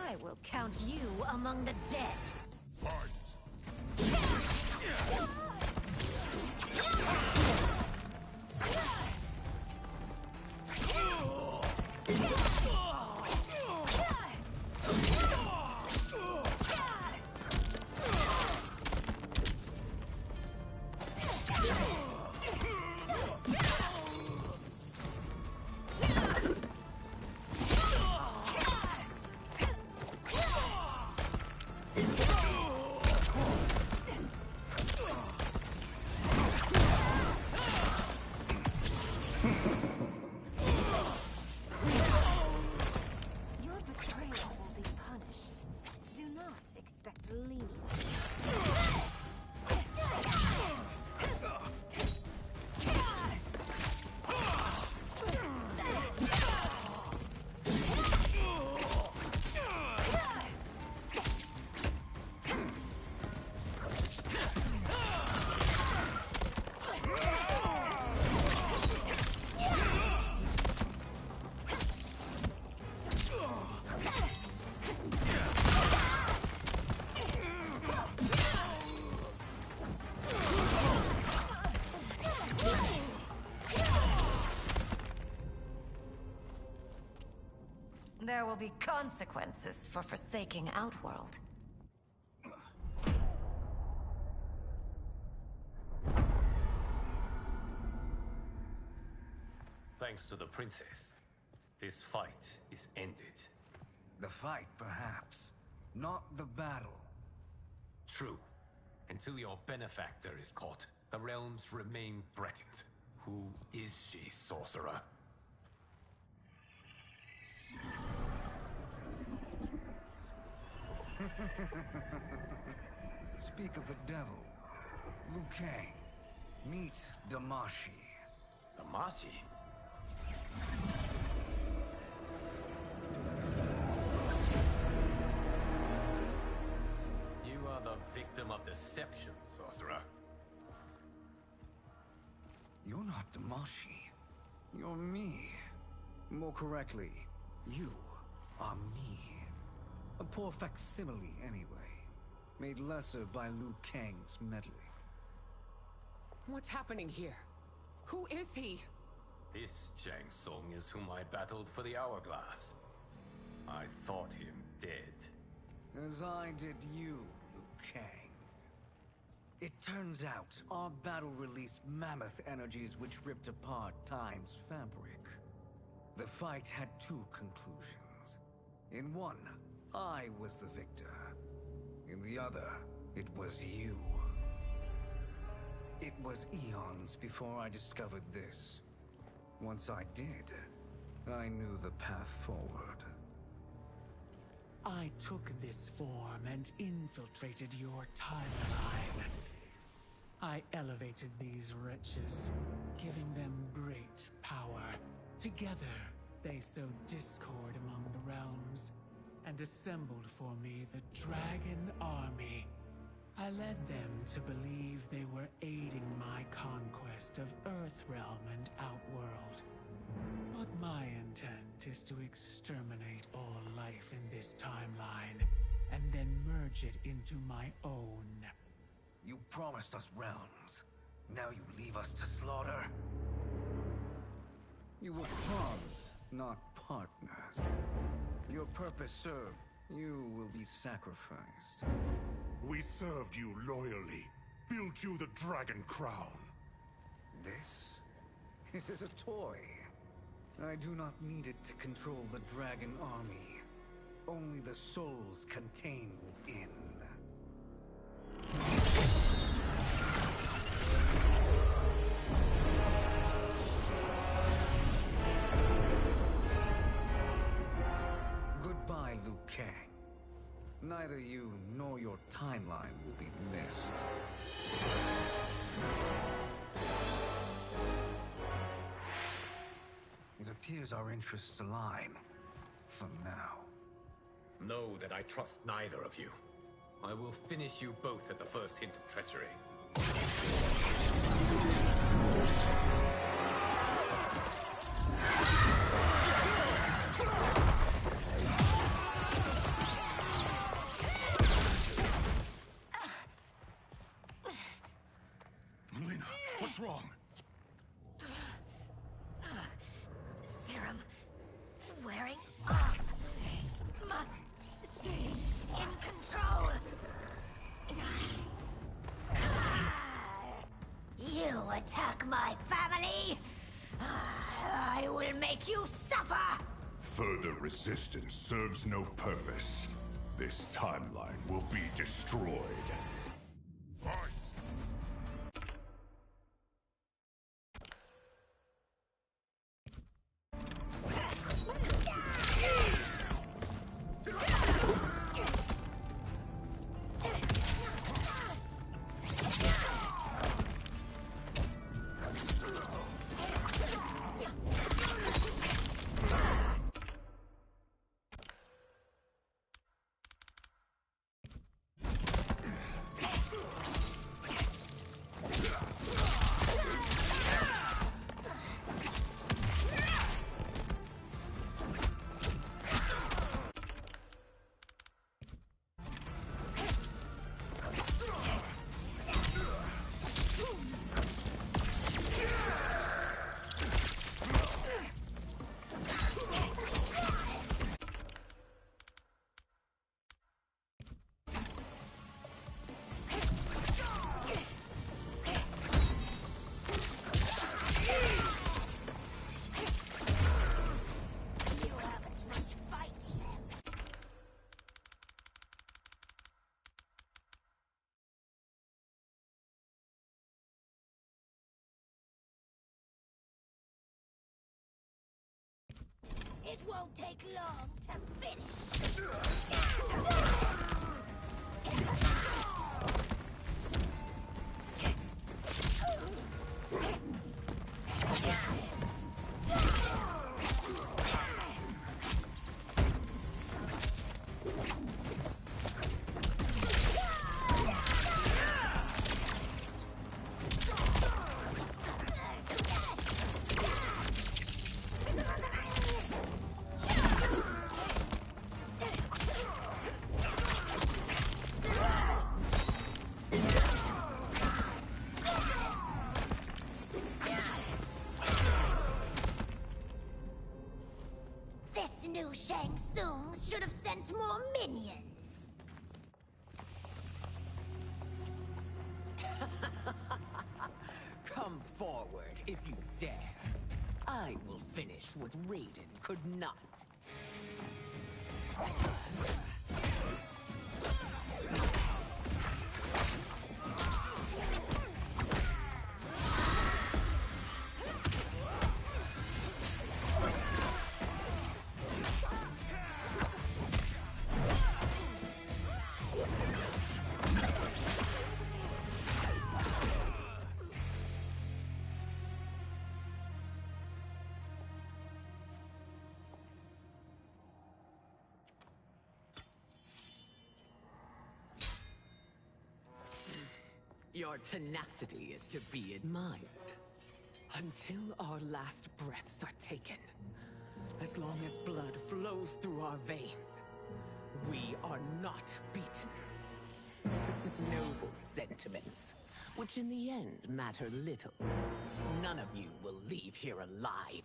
I will count you among the dead. Fight! Your betrayal will be punished. Do not expect leniency. There will be consequences for forsaking Outworld. Thanks to the princess, this fight is ended. The fight, perhaps. Not the battle. True. Until your benefactor is caught, the realms remain threatened. Who is she, sorcerer? Speak of the devil. Liu Kang. Meet Damashi. Damashi? You are the victim of deception, sorcerer. You're not Damashi. You're me. More correctly, you are me. A poor facsimile, anyway. Made lesser by Liu Kang's meddling. What's happening here? Who is he? This Shang Tsung is whom I battled for the Hourglass. I thought him dead. As I did you, Liu Kang. It turns out, our battle released mammoth energies which ripped apart time's fabric. The fight had two conclusions. In one, I was the victor. In the other, it was you. It was eons before I discovered this. Once I did, I knew the path forward. I took this form and infiltrated your timeline. I elevated these wretches, giving them great power. Together, they sowed discord among the realms, and assembled for me the Dragon Army. I led them to believe they were aiding my conquest of Earthrealm and Outworld. But my intent is to exterminate all life in this timeline, and then merge it into my own. You promised us realms. Now you leave us to slaughter? You were pawns, not partners. Your purpose served. You will be sacrificed. We served you loyally, built you the Dragon Crown. This? This is a toy. I do not need it to control the Dragon Army. Only the souls contained within. Goodbye, Liu Kang. Neither you nor your timeline will be missed. It appears our interests align. For now. Know that I trust neither of you. I will finish you both at the first hint of treachery. Melina, what's wrong? Serum wearing off. Must stay in control. You attack my family. I will make you suffer. Further resistance serves no purpose. This timeline will be destroyed. Fight! It won't take long to finish. This new Shang Tsung should have sent more minions. Come forward if you dare. I will finish what Raiden could not. Your tenacity is to be admired. Until our last breaths are taken. As long as blood flows through our veins, we are not beaten. Noble sentiments, which in the end matter little. None of you will leave here alive.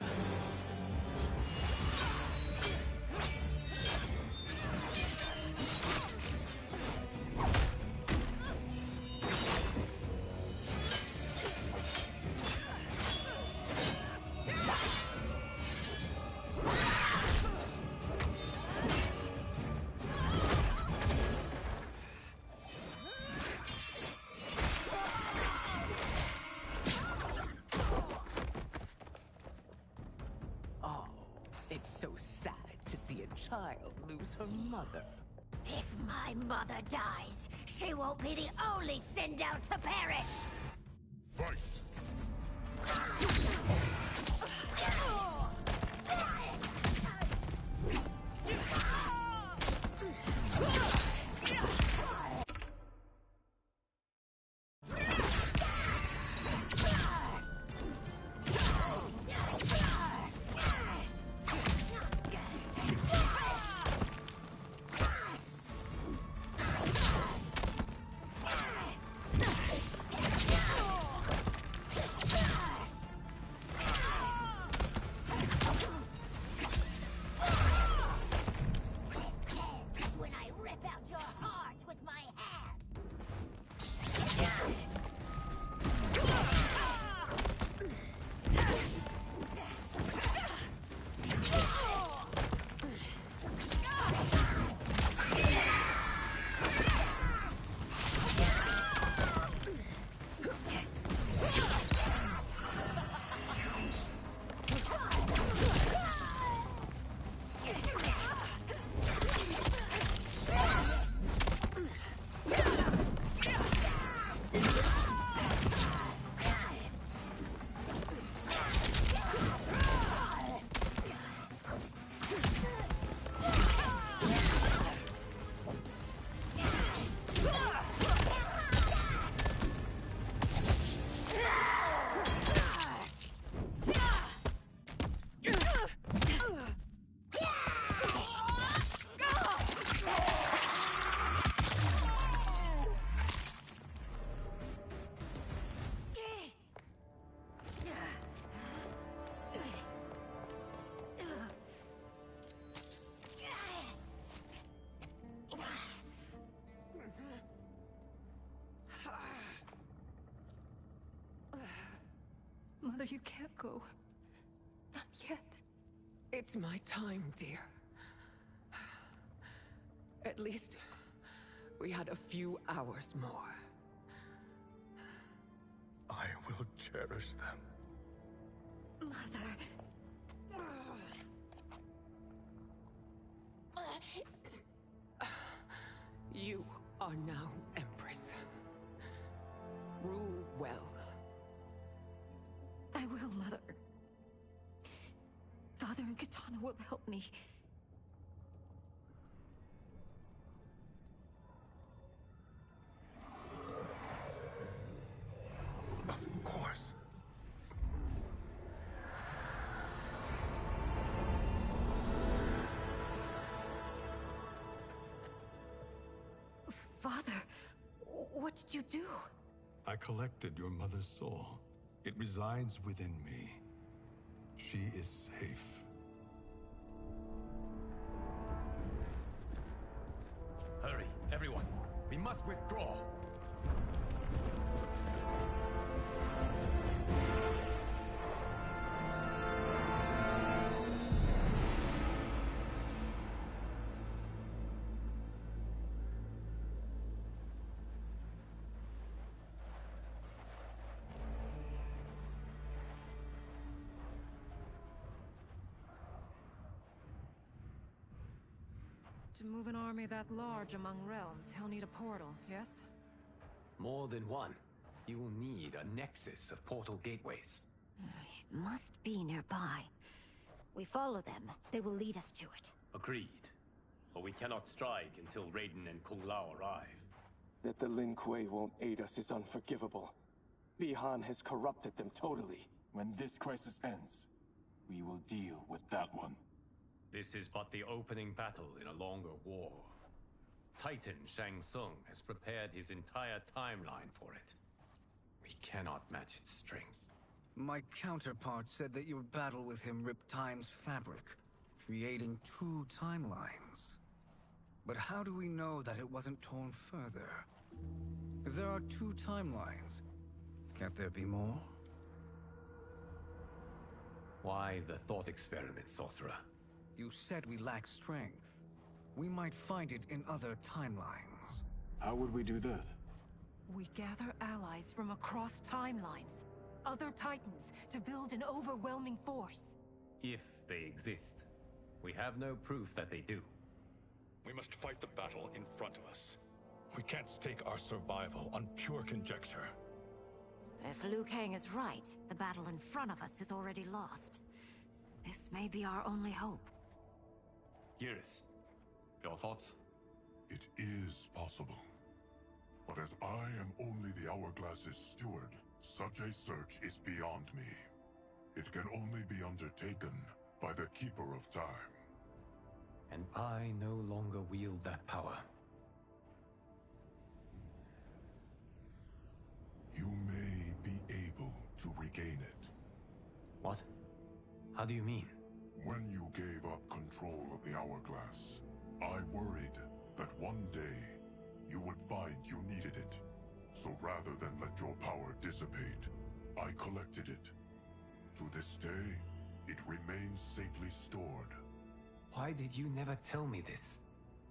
Lose her mother. If my mother dies, she won't be the only Sindel to perish! Fight! Mother, you can't go. Not yet. It's my time, dear. At least, we had a few hours more. I will cherish them. Mother... You are now Empress. Rule well. I will, Mother. Father and Katana will help me. Of course. Father, what did you do? I collected your mother's soul. It resides within me. She is safe. Hurry, everyone. We must withdraw. To move an army that large among realms, he'll need a portal, yes? More than one. You will need a nexus of portal gateways. It must be nearby. We follow them. They will lead us to it. Agreed. But we cannot strike until Raiden and Kung Lao arrive. That the Lin Kuei won't aid us is unforgivable. Bihan has corrupted them totally. When this crisis ends, we will deal with that one. This is but the opening battle in a longer war. Titan Shang Tsung has prepared his entire timeline for it. We cannot match its strength. My counterpart said that your battle with him ripped time's fabric, creating 2 timelines. But how do we know that it wasn't torn further? If there are 2 timelines, can't there be more? Why the thought experiment, Sorcerer? You said we lack strength. We might find it in other timelines. How would we do that? We gather allies from across timelines, other titans, to build an overwhelming force. If they exist. We have no proof that they do. We must fight the battle in front of us. We can't stake our survival on pure conjecture. If Liu Kang is right, the battle in front of us is already lost. This may be our only hope. Geras, your thoughts? It is possible. But as I am only the Hourglass's steward, such a search is beyond me. It can only be undertaken by the Keeper of Time. And I no longer wield that power. You may be able to regain it. What? How do you mean? When you gave up control of the Hourglass, I worried that one day you would find you needed it. So rather than let your power dissipate, I collected it. To this day, it remains safely stored. Why did you never tell me this?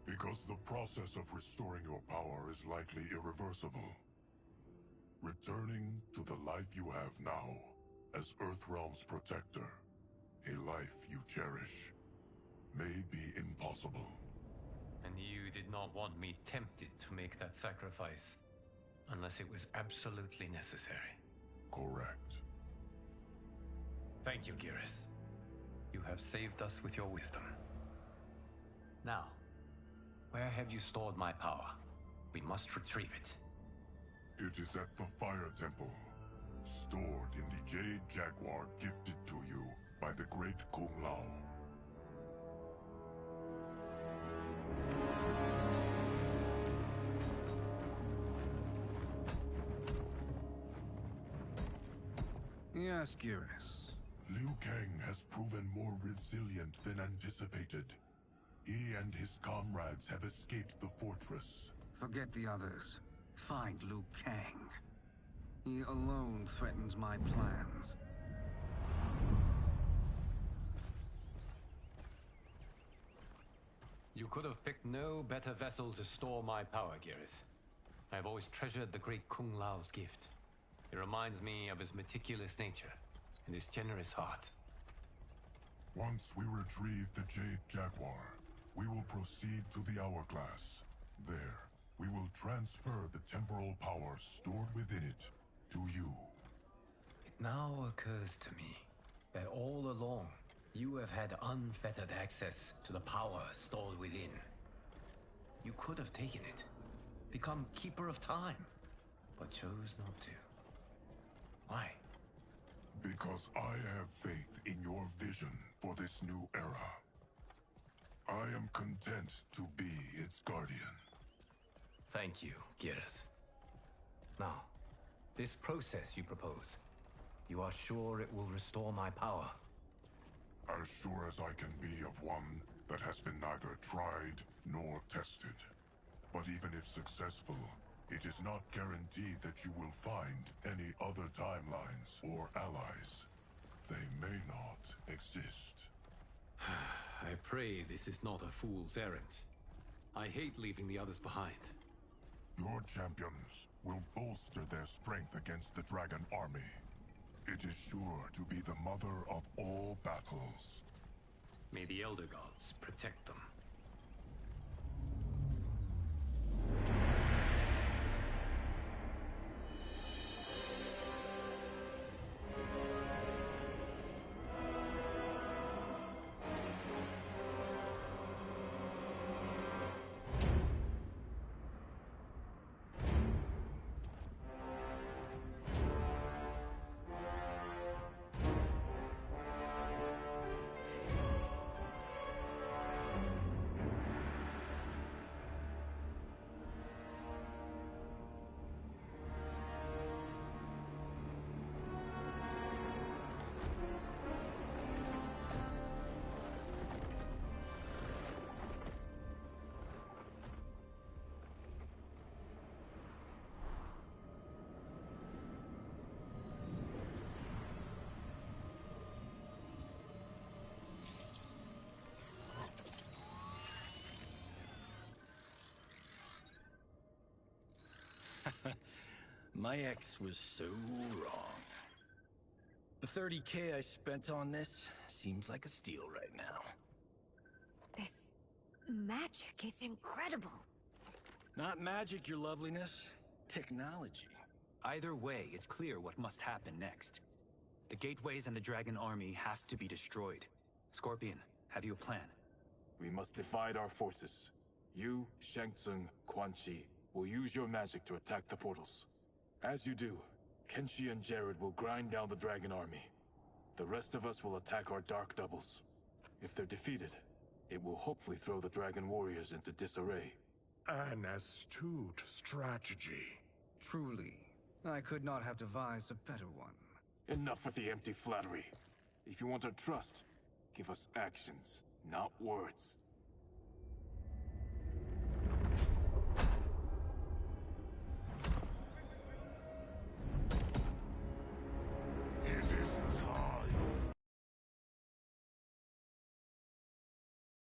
Because the process of restoring your power is likely irreversible. Returning to the life you have now, as Earthrealm's protector, a life you cherish, may be impossible. And you did not want me tempted to make that sacrifice, unless it was absolutely necessary. Correct. Thank you, Geras. You have saved us with your wisdom. Now, where have you stored my power? We must retrieve it. It is at the Fire Temple, stored in the Jade Jaguar gifted to you by the great Kung Lao. Yes, Geras. Liu Kang has proven more resilient than anticipated. He and his comrades have escaped the fortress. Forget the others. Find Liu Kang. He alone threatens my plans. You could have picked no better vessel to store my power, Geras. I have always treasured the great Kung Lao's gift. It reminds me of his meticulous nature and his generous heart. Once we retrieve the Jade Jaguar, we will proceed to the Hourglass. There, we will transfer the temporal power stored within it to you. It now occurs to me that all along, you have had unfettered access to the power stored within. You could have taken it, become Keeper of Time, but chose not to. Why? Because I have faith in your vision for this new era. I am content to be its guardian. Thank you, Geras. Now, this process you propose, you are sure it will restore my power? As sure as I can be of one that has been neither tried nor tested. But even if successful, it is not guaranteed that you will find any other timelines or allies. They may not exist. I pray this is not a fool's errand. I hate leaving the others behind. Your champions will bolster their strength against the Dragon Army. It is sure to be the mother of all battles. May the Elder Gods protect them. My ex was so wrong. The 30K I spent on this seems like a steal right now. This magic is incredible. Not magic, your loveliness. Technology. Either way, it's clear what must happen next. The gateways and the dragon army have to be destroyed. Scorpion, have you a plan? We must divide our forces. You, Shang Tsung, Quan Chi will use your magic to attack the portals. As you do, Kenshi and Jared will grind down the dragon army. The rest of us will attack our dark doubles. If they're defeated, it will hopefully throw the dragon warriors into disarray. An astute strategy. Truly, I could not have devised a better one. Enough with the empty flattery. If you want our trust, give us actions, not words.